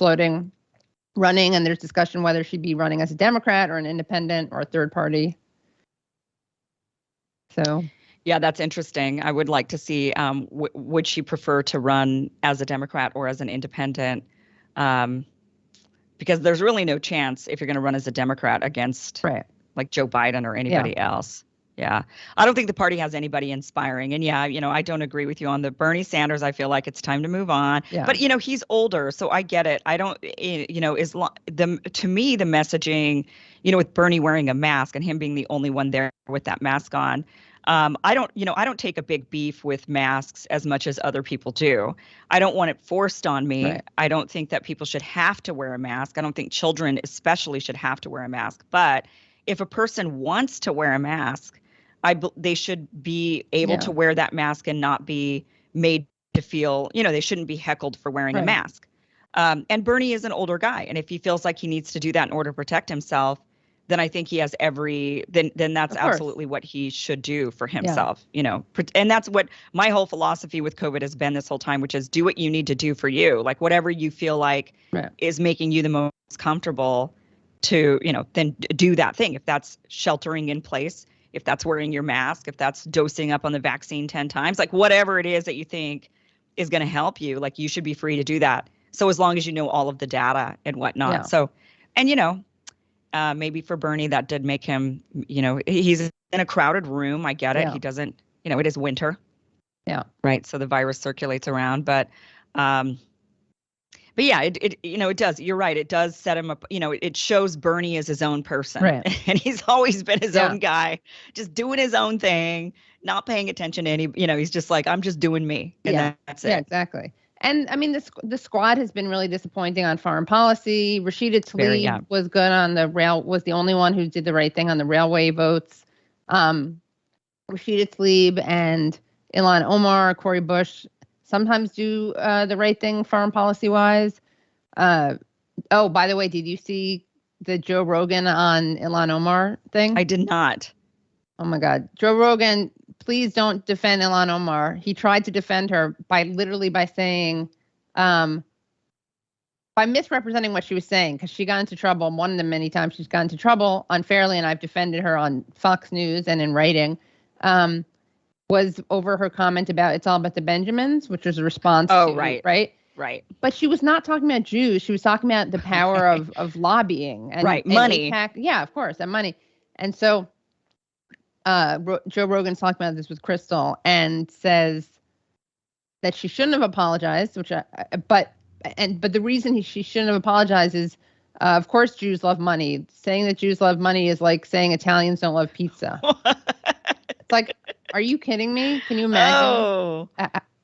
running, and there's discussion whether she'd be running as a Democrat or an independent or a third party. So. Yeah, that's interesting. I would like to see, would she prefer to run as a Democrat or as an independent? Because there's really no chance if you're going to run as a Democrat against like Joe Biden or anybody else. Yeah. I don't think the party has anybody inspiring. And yeah, I don't agree with you on the Bernie Sanders. I feel like it's time to move on. Yeah. But, he's older, so I get it. I don't, to me, the messaging, with Bernie wearing a mask and him being the only one there with that mask on, I don't take a big beef with masks as much as other people do. I don't want it forced on me. Right. I don't think that people should have to wear a mask. I don't think children especially should have to wear a mask. But if a person wants to wear a mask, they should be able to wear that mask and not be made to feel, they shouldn't be heckled for wearing a mask. And Bernie is an older guy. And if he feels like he needs to do that in order to protect himself, then I think he has then that's absolutely what he should do for himself, and that's what my whole philosophy with COVID has been this whole time, which is do what you need to do for you. Like whatever you feel like is making you the most comfortable, to, then do that thing. If that's sheltering in place, if that's wearing your mask, if that's dosing up on the vaccine 10 times, like whatever it is that you think is going to help you, like you should be free to do that. So as long as you know all of the data and whatnot. Yeah. So, and maybe for Bernie, that did make him, he's in a crowded room. I get it. Yeah. He doesn't, it is winter. Yeah. Right. So the virus circulates around, but yeah, it does. You're right. It does set him up. It shows Bernie as his own person, Right. and he's always been his Yeah. own guy, just doing his own thing, not paying attention to any. He's just like, I'm just doing me, and that's it. Yeah, exactly. And I mean, the squad has been really disappointing on foreign policy. Rashida Tlaib was good on the was the only one who did the right thing on the railway votes. Rashida Tlaib and Ilhan Omar, Cori Bush sometimes do the right thing foreign policy wise. Oh, by the way, did you see the Joe Rogan on Ilhan Omar thing? I did not. Oh my God. Joe Rogan, please don't defend Ilhan Omar. He tried to defend her by saying, by misrepresenting what she was saying, because she got into trouble. One of the many times she's gotten into trouble unfairly, and I've defended her on Fox News and in writing, was over her comment about it's all about the Benjamins, which was a response to, right. But she was not talking about Jews. She was talking about the power of lobbying and money. Yeah, of course, and money. And so Joe Rogan's talking about this with Crystal and says that she shouldn't have apologized, but the reason she shouldn't have apologized is, of course, Jews love money. Saying that Jews love money is like saying Italians don't love pizza. It's like, are you kidding me? Can you imagine? Oh.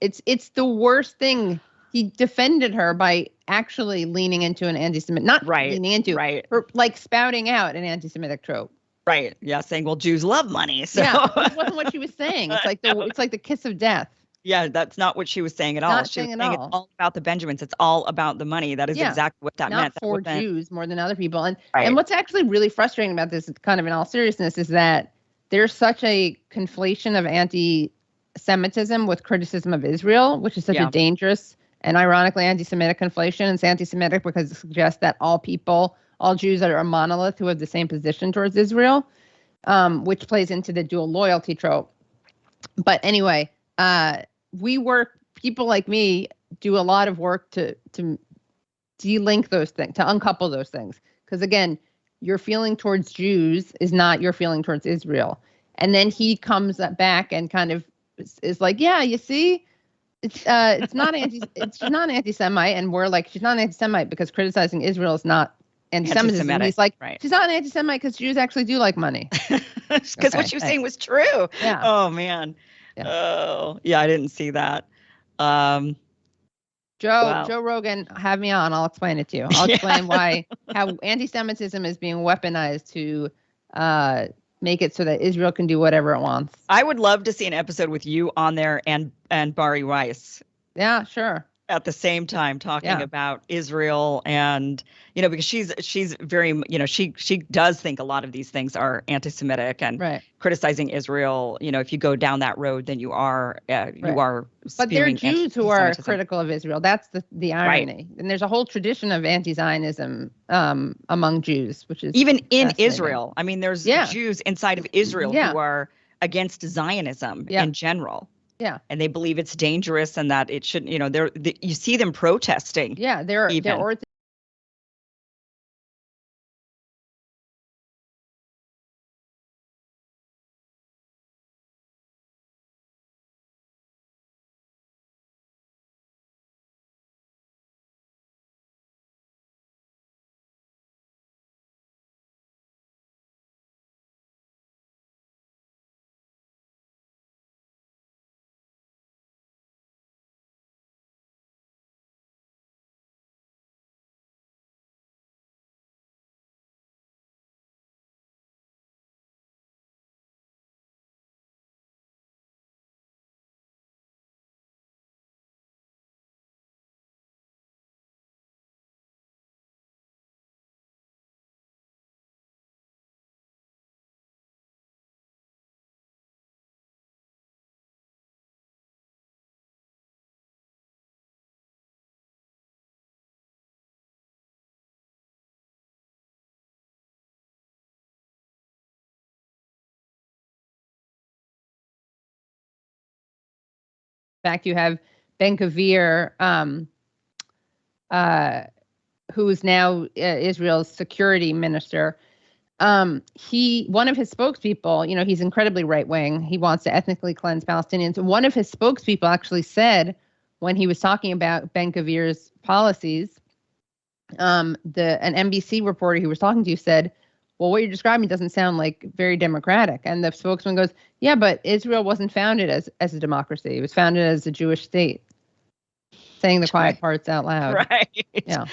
It's the worst thing. He defended her by actually leaning into an anti-Semitic, not leaning into, her, like spouting out an anti-Semitic trope. Right. Yeah. Saying, well, Jews love money. So. Yeah, it wasn't what she was saying. It's like the kiss of death. Yeah, that's not what she was saying at all. She was saying it's all about the Benjamins. It's all about the money. That is exactly what that meant. Not for Jews more than other people. And what's actually really frustrating about this, kind of in all seriousness, is that there's such a conflation of anti-Semitism with criticism of Israel, which is such a dangerous and ironically anti-Semitic conflation. It's anti-Semitic because it suggests that all Jews are a monolith who have the same position towards Israel, which plays into the dual loyalty trope. But anyway, people like me do a lot of work to de-link those things, to uncouple those things. Because again, your feeling towards Jews is not your feeling towards Israel. And then he comes back and kind of is like, yeah, you see, she's not anti-Semite, and we're like, she's not an anti-Semite because criticizing Israel is not anti-Semitism. And he's like, she's not an anti-Semite because Jews actually do like money. Because what she was saying was true. Yeah. Oh man. Yeah. Oh yeah, I didn't see that. Joe Rogan, have me on. I'll explain it to you. I'll explain how anti-Semitism is being weaponized to make it so that Israel can do whatever it wants. I would love to see an episode with you on there and Bari Weiss. Yeah, sure. At the same time talking about Israel and, because she's very, she does think a lot of these things are anti-Semitic and criticizing Israel. If you go down that road, then you are But there are Jews who are critical of Israel. That's the irony. And there's a whole tradition of anti-Zionism among Jews, which is even in Israel. I mean, there's Jews inside of Israel who are against Zionism in general. Yeah. And they believe it's dangerous and that it shouldn't, you see them protesting. Yeah, they're fact, you have Ben Gvir, who is now Israel's security minister. One of his spokespeople, he's incredibly right wing. He wants to ethnically cleanse Palestinians. One of his spokespeople actually said, when he was talking about Ben Gvir's policies, an NBC reporter he was talking to said, well, what you're describing doesn't sound like very democratic. And the spokesman goes, yeah, but Israel wasn't founded as a democracy. It was founded as a Jewish state. Saying the quiet parts out loud. Right. Yeah.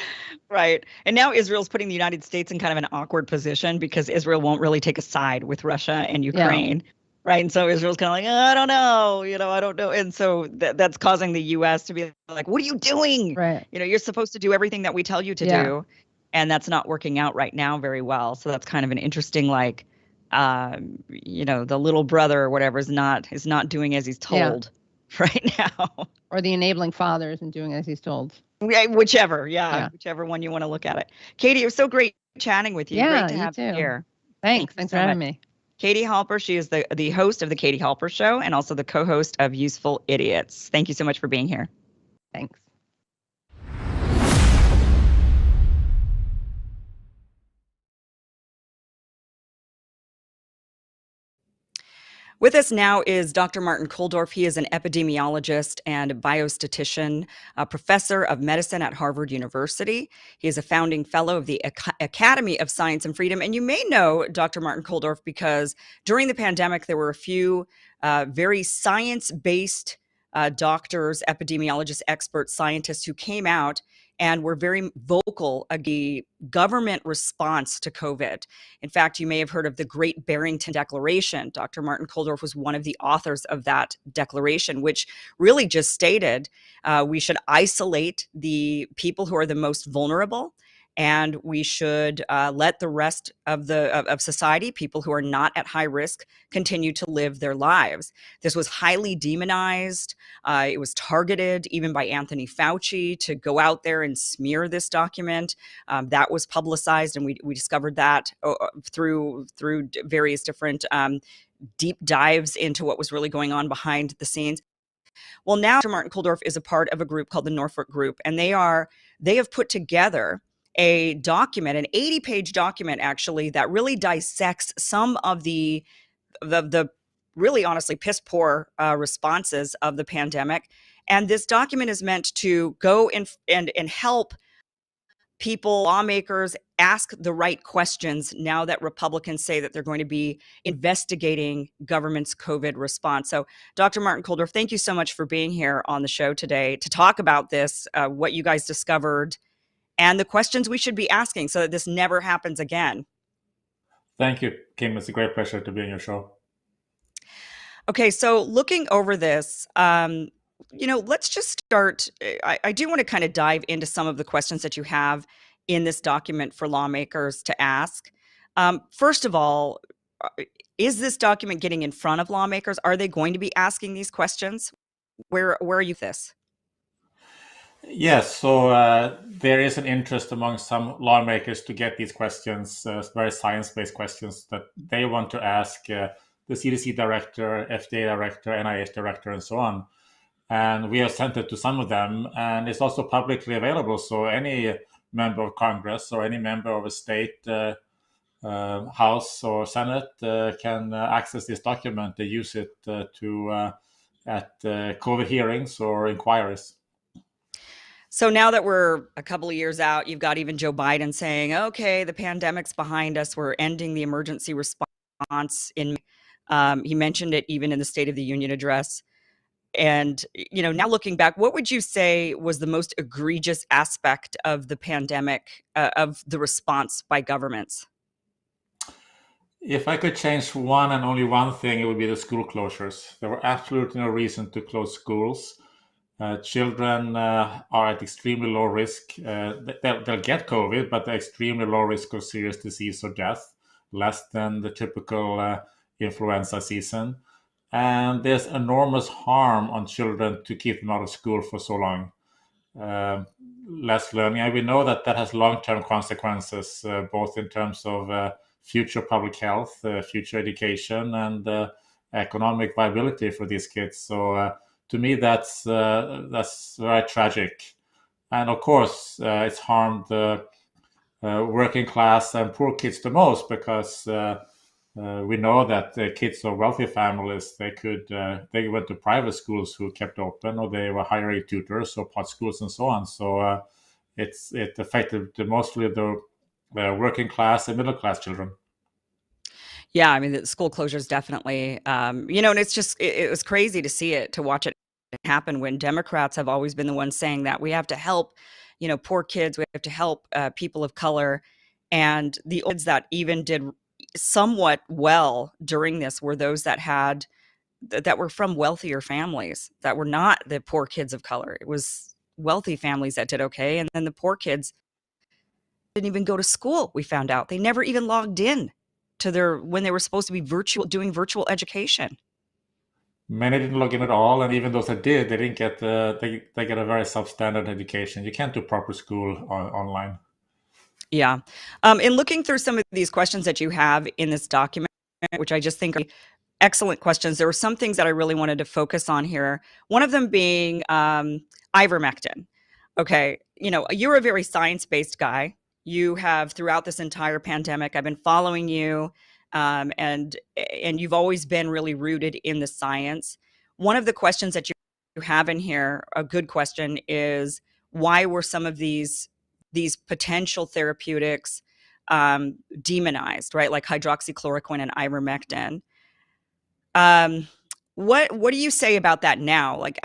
Right. And now Israel's putting the United States in kind of an awkward position because Israel won't really take a side with Russia and Ukraine. Yeah. Right. And so Israel's kind of like, I don't know, I don't know. And so that's causing the U.S. to be like, what are you doing? Right. You're supposed to do everything that we tell you to do. And that's not working out right now very well. So that's kind of an interesting, the little brother or whatever is not doing as he's told right now. Or the enabling father isn't doing as he's told. Whichever one you want to look at it. Katie, it was so great chatting with you. Yeah, great to have you here. Thanks for having me. Katie Halper, she is the host of the Katie Halper Show and also the co-host of Useful Idiots. Thank you so much for being here. Thanks. With us now is Dr. Martin Kulldorff. He is an epidemiologist and biostatistician, a professor of medicine at Harvard University. He is a founding fellow of the Academy of Science and Freedom. And you may know Dr. Martin Kulldorff because during the pandemic, there were a few very science-based doctors, epidemiologists, experts, scientists who came out and were very vocal against the government response to COVID. In fact, you may have heard of the Great Barrington Declaration. Dr. Martin Kulldorff was one of the authors of that declaration, which really just stated we should isolate the people who are the most vulnerable, and we should let the rest of society, people who are not at high risk, continue to live their lives. This was highly demonized. It was targeted even by Anthony Fauci to go out there and smear this document. That was publicized, and we discovered that through various different deep dives into what was really going on behind the scenes. Well, now Dr. Martin Kulldorff is a part of a group called the Norfolk Group, and they have put together a document, an 80-page document actually, that really dissects some of the really honestly piss poor responses of the pandemic. And this document is meant to go and help people, lawmakers, ask the right questions now that Republicans say that they're going to be investigating government's COVID response. So, Dr. Martin Kulldorff, thank you so much for being here on the show today to talk about this, what you guys discovered, and the questions we should be asking so that this never happens again. Thank you, Kim. It's a great pleasure to be on your show. Okay, so looking over this, let's just start. I do want to kind of dive into some of the questions that you have in this document for lawmakers to ask. First of all, is this document getting in front of lawmakers? Are they going to be asking these questions? Where are you with this? Yes, so there is an interest among some lawmakers to get these questions, very science-based questions that they want to ask the CDC director, FDA director, NIH director, and so on. And we have sent it to some of them, and it's also publicly available. So any member of Congress or any member of a state House or Senate can access this document. They use it at COVID hearings or inquiries. So now that we're a couple of years out, you've got even Joe Biden saying, okay, the pandemic's behind us. We're ending the emergency response. He mentioned it even in the State of the Union address. And, now looking back, what would you say was the most egregious aspect of the pandemic, of the response by governments? If I could change one and only one thing, it would be the school closures. There were absolutely no reason to close schools. Children are at extremely low risk. They'll get COVID, but they're extremely low risk of serious disease or death, less than the typical influenza season. And there's enormous harm on children to keep them out of school for so long. Less learning. And we know that has long-term consequences, both in terms of future public health, future education, and economic viability for these kids. So to me, that's very tragic. And of course, it's harmed the working class and poor kids the most, because we know that the kids of wealthy families, they went to private schools who kept open, or they were hiring tutors or pot schools and so on. So it affected mostly the working class and middle class children. Yeah, I mean, the school closures definitely, and it's just it was crazy to watch it happen when Democrats have always been the ones saying that we have to help, poor kids, we have to help people of color, and the kids that even did somewhat well during this were those that were from wealthier families, that were not the poor kids of color. It was wealthy families that did okay, and then the poor kids didn't even go to school. We found out they never even logged in to when they were supposed to be doing virtual education. Many didn't log in at all, and even those that did, they didn't get they get a very substandard education. You can't do proper school online. Yeah. In looking through some of these questions that you have in this document, which I just think are excellent questions, there were some things that I really wanted to focus on here. One of them being ivermectin. Okay, you're a very science-based guy. You have, throughout this entire pandemic, I've been following you, and you've always been really rooted in the science. One of the questions that you have in here, a good question, is why were some of these potential therapeutics demonized, right? Like hydroxychloroquine and ivermectin. What do you say about that now? Like,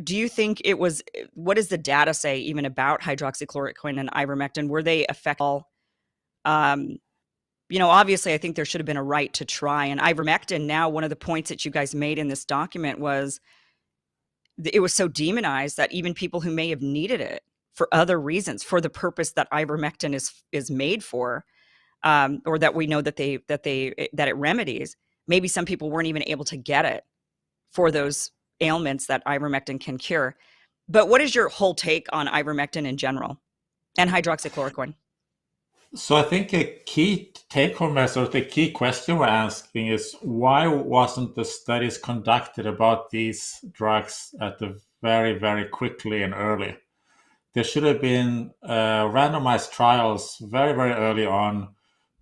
do you think it was? What does the data say even about hydroxychloroquine and ivermectin? Were they effective? Obviously, I think there should have been a right to try. And ivermectin, now, one of the points that you guys made in this document was it was so demonized that even people who may have needed it for other reasons, for the purpose that ivermectin is made for, or that we know that it remedies, maybe some people weren't even able to get it for those ailments that ivermectin can cure. But what is your whole take on ivermectin in general and hydroxychloroquine? So I think a key take-home message, the key question we're asking is, why wasn't the studies conducted about these drugs at the very, very quickly and early? There should have been randomized trials very, very early on,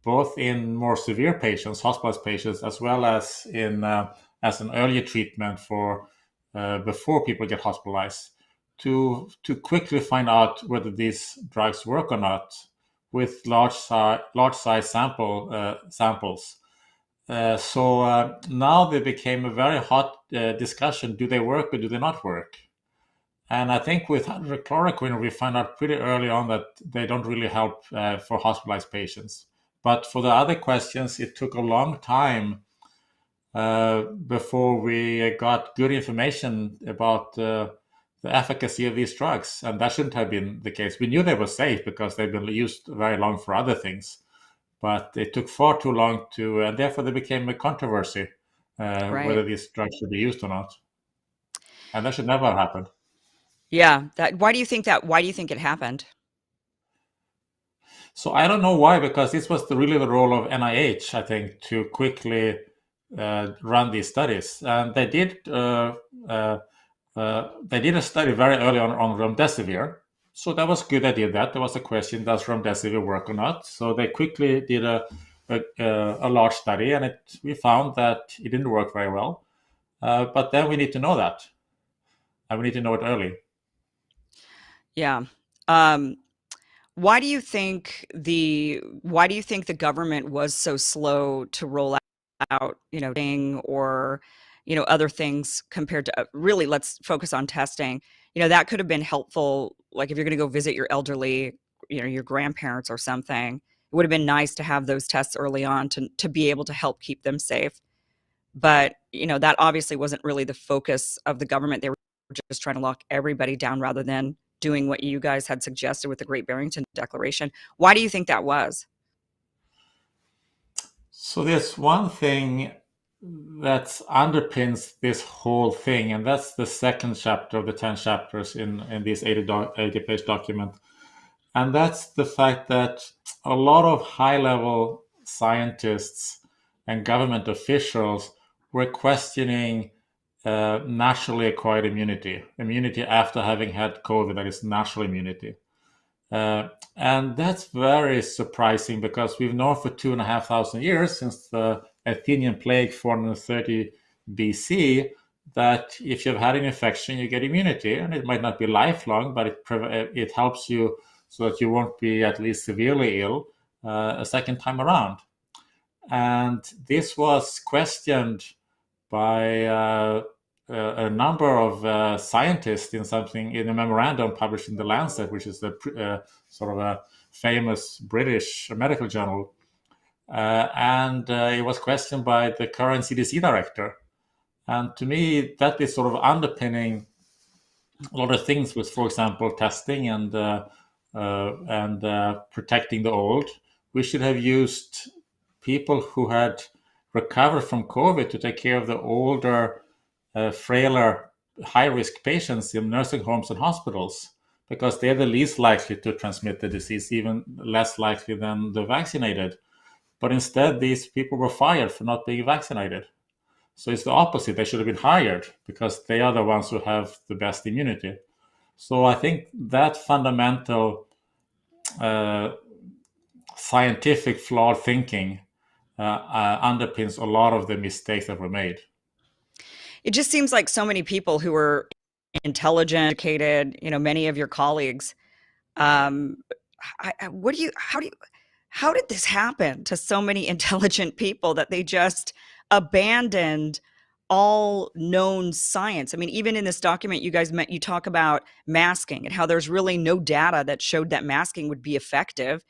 both in more severe patients, hospitalized patients, as well as as an earlier treatment for before people get hospitalized, to quickly find out whether these drugs work or not, with large size samples. So now they became a very hot discussion. Do they work or do they not work? And I think with hydroxychloroquine, we find out pretty early on that they don't really help for hospitalized patients. But for the other questions, it took a long time before we got good information about the efficacy of these drugs. And that shouldn't have been the case. We knew they were safe because they've been used very long for other things. But it took far too long and therefore there became a controversy Right. whether these drugs should be used or not. And that should never have happened. Yeah. Why do you think it happened? So I don't know why, because this was really the role of NIH, I think, to quickly run these studies. And they did a study very early on remdesivir. So that was good. They did that. There was a question: does remdesivir work or not? So they quickly did a large study, and we found that it didn't work very well. But then we need to know that, and we need to know it early. Yeah. Why do you think the government was so slow to roll out, or other things compared to really, let's focus on testing. That could have been helpful. Like if you're going to go visit your elderly, your grandparents or something, it would have been nice to have those tests early on to be able to help keep them safe. But, that obviously wasn't really the focus of the government. They were just trying to lock everybody down rather than doing what you guys had suggested with the Great Barrington Declaration. Why do you think that was? So there's one thing that underpins this whole thing, and that's the second chapter of the 10 chapters in this 80-page document. And that's the fact that a lot of high-level scientists and government officials were questioning naturally acquired immunity after having had COVID, that is natural immunity. And that's very surprising because we've known for 2,500 years, since the Athenian plague 430 BC, that if you've had an infection, you get immunity, and it might not be lifelong, but it helps you so that you won't be at least severely ill a second time around. And this was questioned by a number of scientists in a memorandum published in the Lancet, which is the sort of a famous British medical journal, and it was questioned by the current CDC director. And to me, that is sort of underpinning a lot of things with, for example, testing and protecting the old. We should have used people who had recovered from COVID to take care of the older, frailer, high-risk patients in nursing homes and hospitals, because they're the least likely to transmit the disease, even less likely than the vaccinated. But instead, these people were fired for not being vaccinated. So it's the opposite. They should have been hired because they are the ones who have the best immunity. So I think that fundamental scientific flawed thinking underpins a lot of the mistakes that were made. It just seems like so many people who are intelligent, educated, many of your colleagues, how did this happen to so many intelligent people that they just abandoned all known science? I mean, even in this document you talk about masking and how there's really no data that showed that masking would be effective.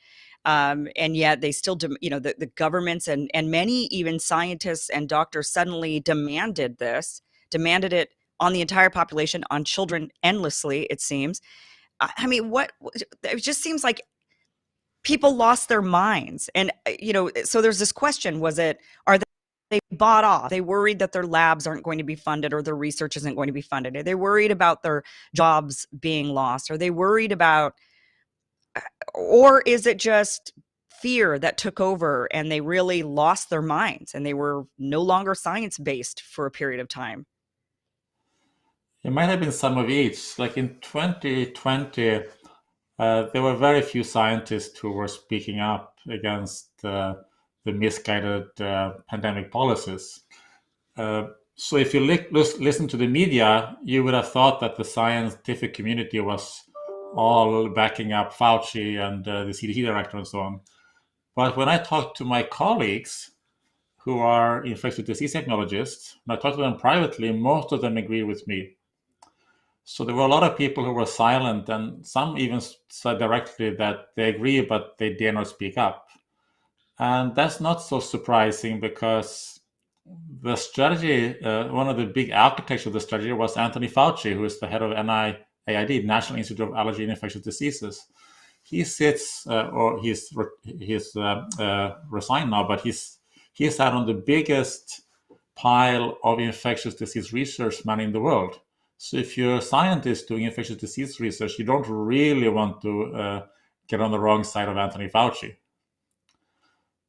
And yet they still, the governments and many even scientists and doctors suddenly demanded it on the entire population, on children endlessly, it seems. I mean, it just seems like people lost their minds. And, so there's this question, are they bought off? They worried that their labs aren't going to be funded or their research isn't going to be funded? Are they worried about their jobs being lost? Are they worried about, or is it just fear that took over and they really lost their minds and they were no longer science-based for a period of time? It might have been some of each. Like in 2020, there were very few scientists who were speaking up against the misguided pandemic policies. So if you listen to the media, you would have thought that the scientific community was all backing up Fauci and the CDC director and so on. But when I talk to my colleagues who are infectious disease technologists, and I talk to them privately, most of them agree with me. So there were a lot of people who were silent, and some even said directly that they agree, but they dare not speak up. And that's not so surprising because the strategy, one of the big architects of the strategy was Anthony Fauci, who is the head of NIAID, National Institute of Allergy and Infectious Diseases. He sits, or he's resigned now, but he's sat on the biggest pile of infectious disease research money in the world. So if you're a scientist doing infectious disease research, you don't really want to get on the wrong side of Anthony Fauci,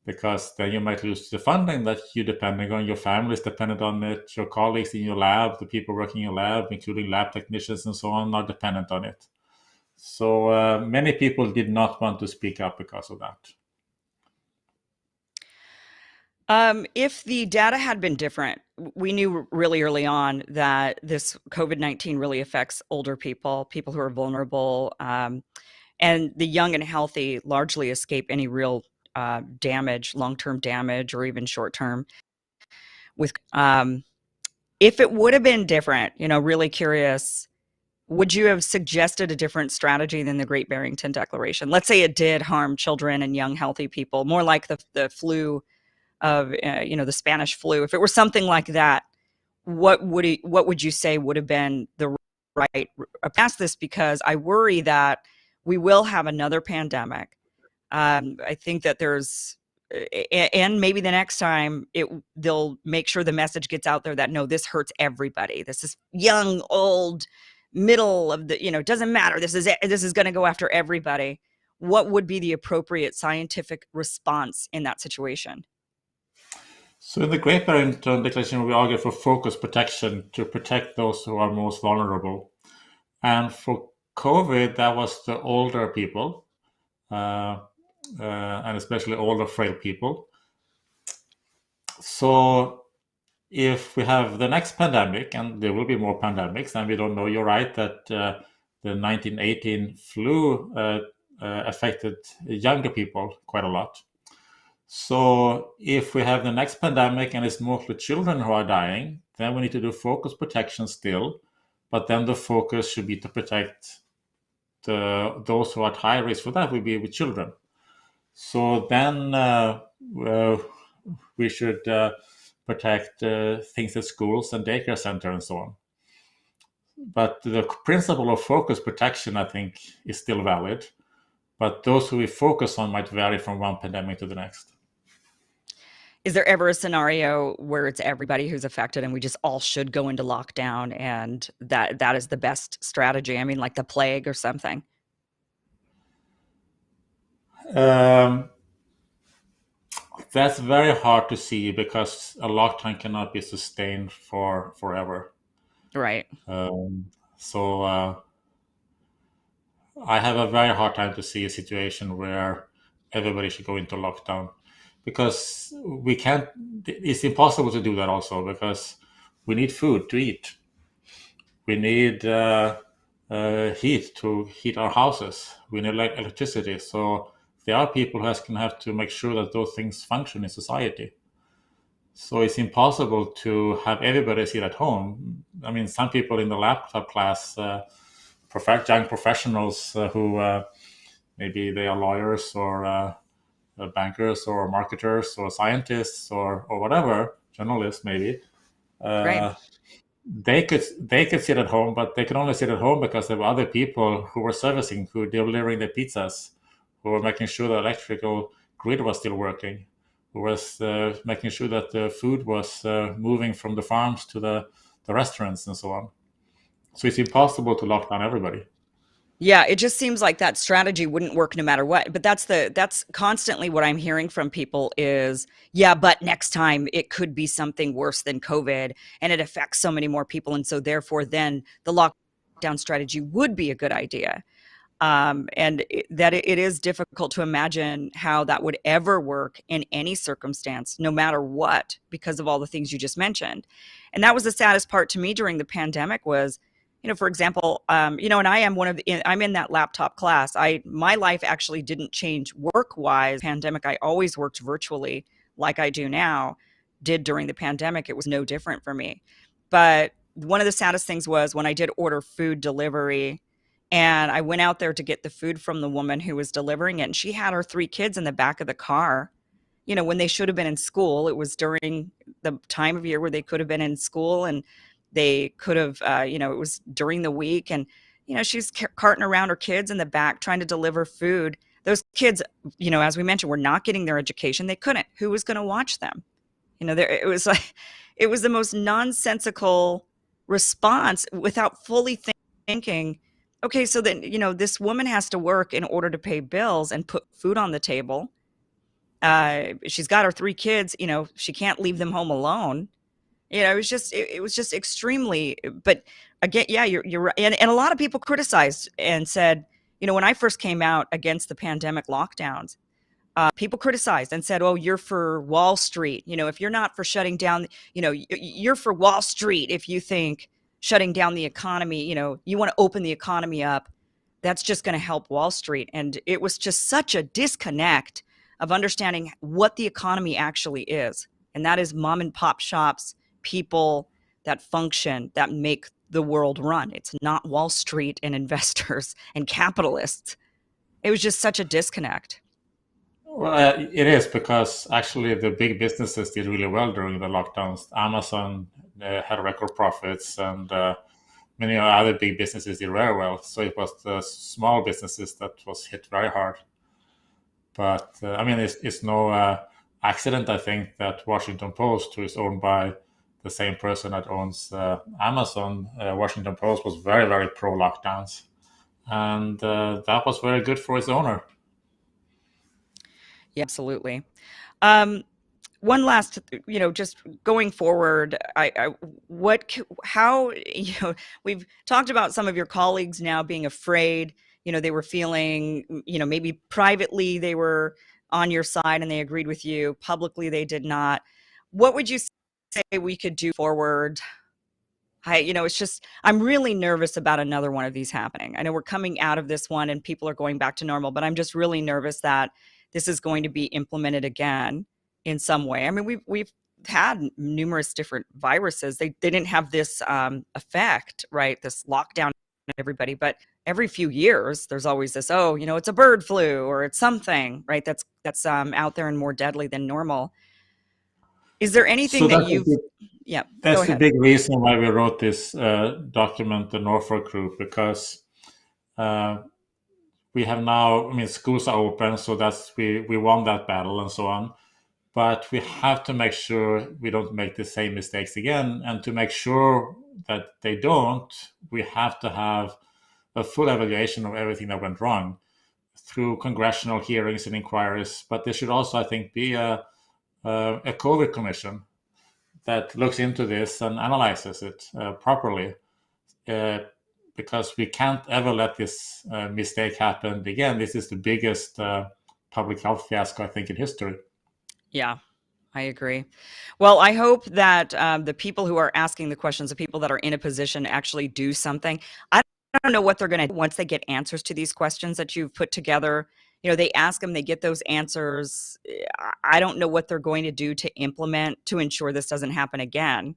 because then you might lose the funding that you depending on. Your family is dependent on it. Your colleagues in your lab, the people working in your lab, including lab technicians and so on, are dependent on it. So many people did not want to speak up because of that. If the data had been different, we knew really early on that this COVID-19 really affects older people who are vulnerable, and the young and healthy largely escape any real damage, long-term damage, or even short-term. If it would have been different, really curious, would you have suggested a different strategy than the Great Barrington Declaration? Let's say it did harm children and young, healthy people, more like the flu of, the Spanish flu. If it were something like that, what would you say would have been the right past this? Because I worry that we will have another pandemic. I think that and maybe the next time they'll make sure the message gets out there that no, this hurts everybody. This is young, old, middle of the, it doesn't matter. This is going to go after everybody. What would be the appropriate scientific response in that situation? So in the Great Barrington Declaration, we argue for focused protection to protect those who are most vulnerable. And for COVID, that was the older people, and especially older, frail people. So if we have the next pandemic, and there will be more pandemics, and we don't know, you're right, that the 1918 flu affected younger people quite a lot. So if we have the next pandemic and it's mostly children who are dying, then we need to do focus protection still, but then the focus should be to protect those who are at high risk for that will be with children. So then we should protect things at schools and daycare center and so on. But the principle of focus protection, I think, is still valid. But those who we focus on might vary from one pandemic to the next. Is there ever a scenario where it's everybody who's affected and we just all should go into lockdown and that is the best strategy? I mean, like the plague or something. That's very hard to see because a lockdown cannot be sustained for forever. Right. So I have a very hard time to see a situation where everybody should go into lockdown, because we can't. It's impossible to do that also because we need food to eat. We need heat to heat our houses. We need electricity. So there are people who can have to make sure that those things function in society. So it's impossible to have everybody sit at home. I mean, some people in the laptop class, young professionals who maybe they are lawyers or bankers or marketers or scientists or whatever, journalists maybe. Right. They could sit at home, but they could only sit at home because there were other people who were servicing, who were delivering the pizzas, who were making sure the electrical grid was still working, who was making sure that the food was moving from the farms to the restaurants and so on. So it's impossible to lock down everybody. Yeah, it just seems like that strategy wouldn't work no matter what. But that's constantly what I'm hearing from people is, yeah, but next time it could be something worse than COVID and it affects so many more people. And so therefore then the lockdown strategy would be a good idea. And it is difficult to imagine how that would ever work in any circumstance, no matter what, because of all the things you just mentioned. And that was the saddest part to me during the pandemic was, for example, and I am I'm in that laptop class. My life actually didn't change work-wise. Pandemic, I always worked virtually like I do now, did during the pandemic. It was no different for me. But one of the saddest things was when I did order food delivery and I went out there to get the food from the woman who was delivering it, and she had her 3 kids in the back of the car, when they should have been in school. It was during the time of year where they could have been in school, and they could have, it was during the week, and, she's carting around her kids in the back trying to deliver food. Those kids, as we mentioned, were not getting their education. They couldn't. Who was gonna watch them? It was like it was the most nonsensical response without fully thinking, okay, so then, this woman has to work in order to pay bills and put food on the table. She's got her 3 kids, she can't leave them home alone. It was just extremely, but again, yeah, you're right. And a lot of people criticized and said, when I first came out against the pandemic lockdowns, people criticized and said, "Oh, you're for Wall Street. If you're not for shutting down, you're for Wall Street. If you think shutting down the economy, you want to open the economy up, that's just going to help Wall Street." And it was just such a disconnect of understanding what the economy actually is. And that is mom and pop shops, people that function, that make the world run. It's not Wall Street and investors and capitalists. It was just such a disconnect. Well, it is because actually the big businesses did really well during the lockdowns. Amazon had record profits, and many other big businesses did very well. So it was the small businesses that was hit very hard. But I mean, it's no accident, I think, that Washington Post, who is owned by the same person that owns Amazon, Washington Post was very, very pro lockdowns, and that was very good for its owner. Yeah, absolutely. one last, just going forward, how, we've talked about some of your colleagues now being afraid, they were feeling, maybe privately they were on your side and they agreed with you, publicly they did not. What would you say we could do forward? It's just, I'm really nervous about another one of these happening. I know we're coming out of this one and people are going back to normal, but I'm just really nervous that this is going to be implemented again in some way. I mean, we've had numerous different viruses. They didn't have this effect, right? This lockdown on everybody, but every few years there's always this, it's a bird flu or it's something, right? That's out there and more deadly than normal. Is there anything So that you've, yeah, go that's the ahead. big reason why we wrote this document, the Norfolk Group, because we have now, I mean, schools are open, so we won that battle and so on. But we have to make sure we don't make the same mistakes again. And to make sure that they don't, we have to have a full evaluation of everything that went wrong through congressional hearings and inquiries. But there should also, I think, be a COVID commission that looks into this and analyzes it properly, because we can't ever let this mistake happen again. This is the biggest public health fiasco, I think, in history. Yeah, I agree. Well, I hope that the people who are asking the questions, the people that are in a position to actually do something, I don't know what they're going to do once they get answers to these questions that you've put together. They ask them, they get those answers. I don't know what they're going to do to implement to ensure this doesn't happen again.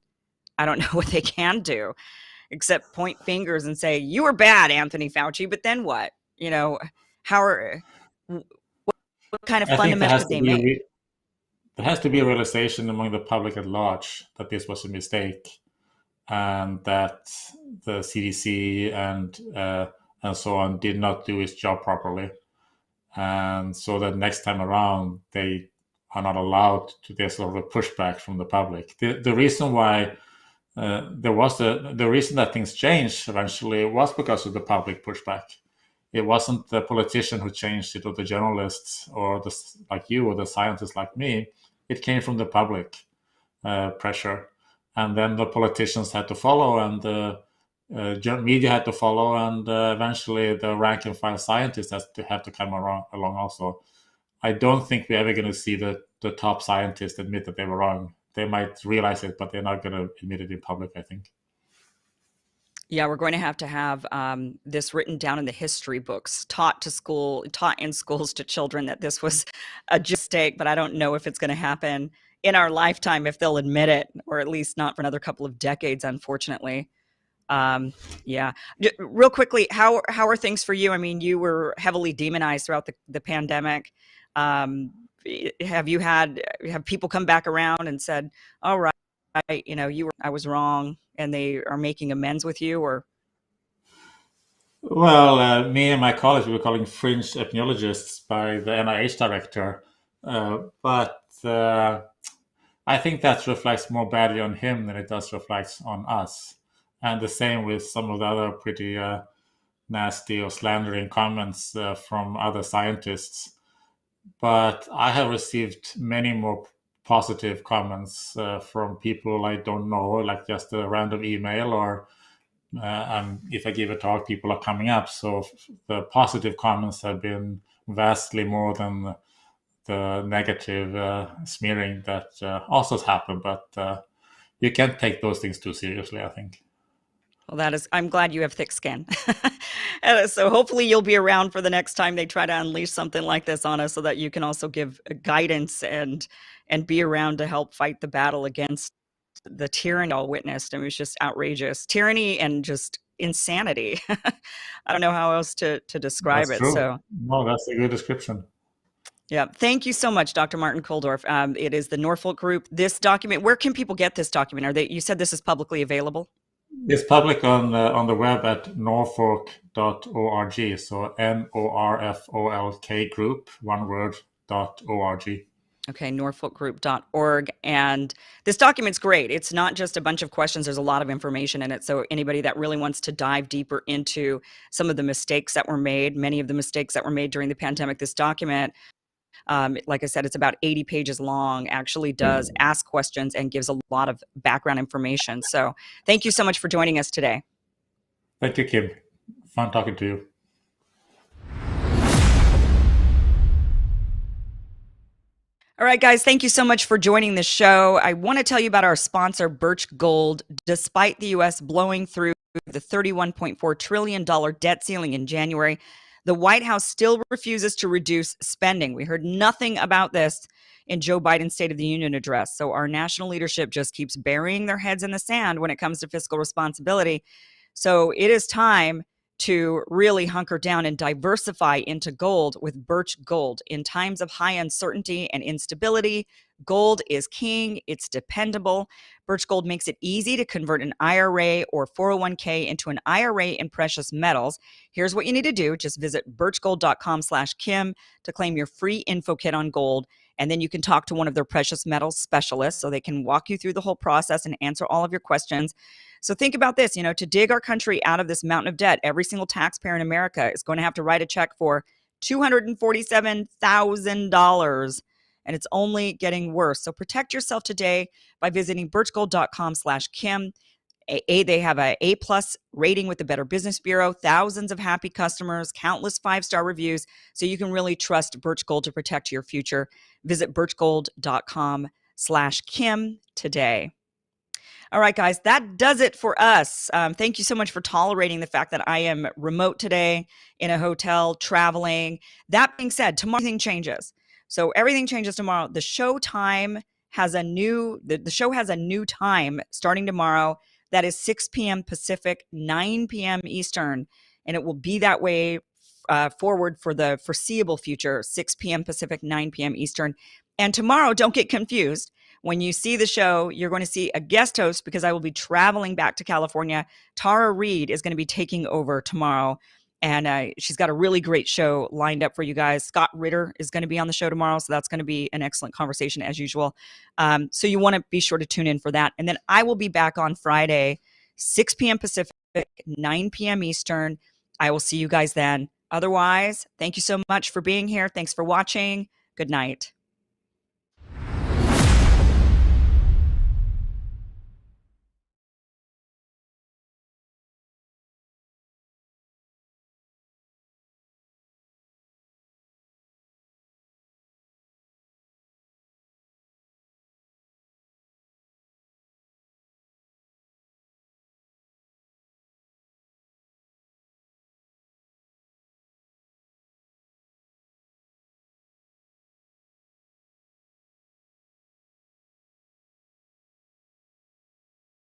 I don't know what they can do except point fingers and say, you were bad, Anthony Fauci, but then what? What kind of I think fundamental did they make? there has to be a realization among the public at large that this was a mistake, and that the CDC and so on did not do its job properly, and so that next time around they are not allowed to. There's sort of a pushback from the public. The reason why the reason that things changed eventually was because of the public pushback. It wasn't the politician who changed it, or the journalists, or like you, or the scientists like me. It came from the public pressure, and then the politicians had to follow, and the media had to follow, and eventually the rank and file scientists have to come along also. I don't think we're ever going to see the top scientists admit that they were wrong. They might realize it, but they're not going to admit it in public, I think. Yeah, we're going to have this written down in the history books, taught in schools to children that this was a mistake, but I don't know if it's going to happen in our lifetime, if they'll admit it, or at least not for another couple of decades, unfortunately. Yeah. Real quickly, how are things for you? I mean, you were heavily demonized throughout the pandemic. Have people come back around and said, all right, I was wrong, and they are making amends with you? Or Well, me and my colleagues, we were calling fringe epidemiologists by the NIH director, but I think that reflects more badly on him than it does reflect on us. And the same with some of the other pretty nasty or slandering comments from other scientists. But I have received many more positive comments from people I don't know, like just a random email, or if I give a talk, people are coming up. So the positive comments have been vastly more than the negative smearing that also has happened. But you can't take those things too seriously, I think. well, I'm glad you have thick skin. So hopefully you'll be around for the next time they try to unleash something like this on us, so that you can also give guidance and be around to help fight the battle against the tyranny all witnessed. I mean, it was just outrageous. Tyranny and just insanity. I don't know how else to describe That's it. true. So No, that's a good description. yeah, thank you so much, Dr. Martin Kulldorff. It is the Norfolk Group. This document, where can people get this document? You said this is publicly available? It's public on the web at norfolk.org. So NORFOLK group, one word, .org. Okay, norfolkgroup.org. And this document's great. It's not just a bunch of questions. There's a lot of information in it. So anybody that really wants to dive deeper into some of the mistakes that were made, many of the mistakes that were made during the pandemic, this document Like I said, it's about 80 pages long, actually does ask questions and gives a lot of background information. So thank you so much for joining us today. Thank you, Kim. Fun talking to you. All right, guys, thank you so much for joining the show. I want to tell you about our sponsor, Birch Gold. Despite the U.S. blowing through the $31.4 trillion debt ceiling in January, the White House still refuses to reduce spending. We heard nothing about this in Joe Biden's State of the Union address. So our national leadership just keeps burying their heads in the sand when it comes to fiscal responsibility. So it is time to really hunker down and diversify into gold with Birch Gold. In times of high uncertainty and instability, gold is king. It's dependable. Birch Gold makes it easy to convert an IRA or 401k into an IRA in precious metals. Here's what you need to do. Just visit birchgold.com/Kim to claim your free info kit on gold. And then you can talk to one of their precious metals specialists so they can walk you through the whole process and answer all of your questions. So think about this, to dig our country out of this mountain of debt, every single taxpayer in America is going to have to write a check for $247,000. And it's only getting worse. So protect yourself today by visiting birchgold.com/Kim. They have a A+ rating with the Better Business Bureau, thousands of happy customers, countless 5-star reviews. So you can really trust Birch Gold to protect your future. Visit birchgold.com/Kim today. All right, guys, that does it for us. Thank you so much for tolerating the fact that I am remote today in a hotel, traveling. That being said, tomorrow everything changes. So everything changes tomorrow. The show time has a new, the show has a new time starting tomorrow. That is 6 p.m. Pacific, 9 p.m. Eastern. And it will be that way forward for the foreseeable future, 6 p.m. Pacific, 9 p.m. Eastern. And tomorrow, don't get confused. When you see the show, you're going to see a guest host because I will be traveling back to California. Tara Reid is going to be taking over tomorrow. And she's got a really great show lined up for you guys. Scott Ritter is going to be on the show tomorrow. So that's going to be an excellent conversation as usual. So you want to be sure to tune in for that. And then I will be back on Friday, 6 p.m. Pacific, 9 p.m. Eastern. I will see you guys then. Otherwise, thank you so much for being here. Thanks for watching. Good night.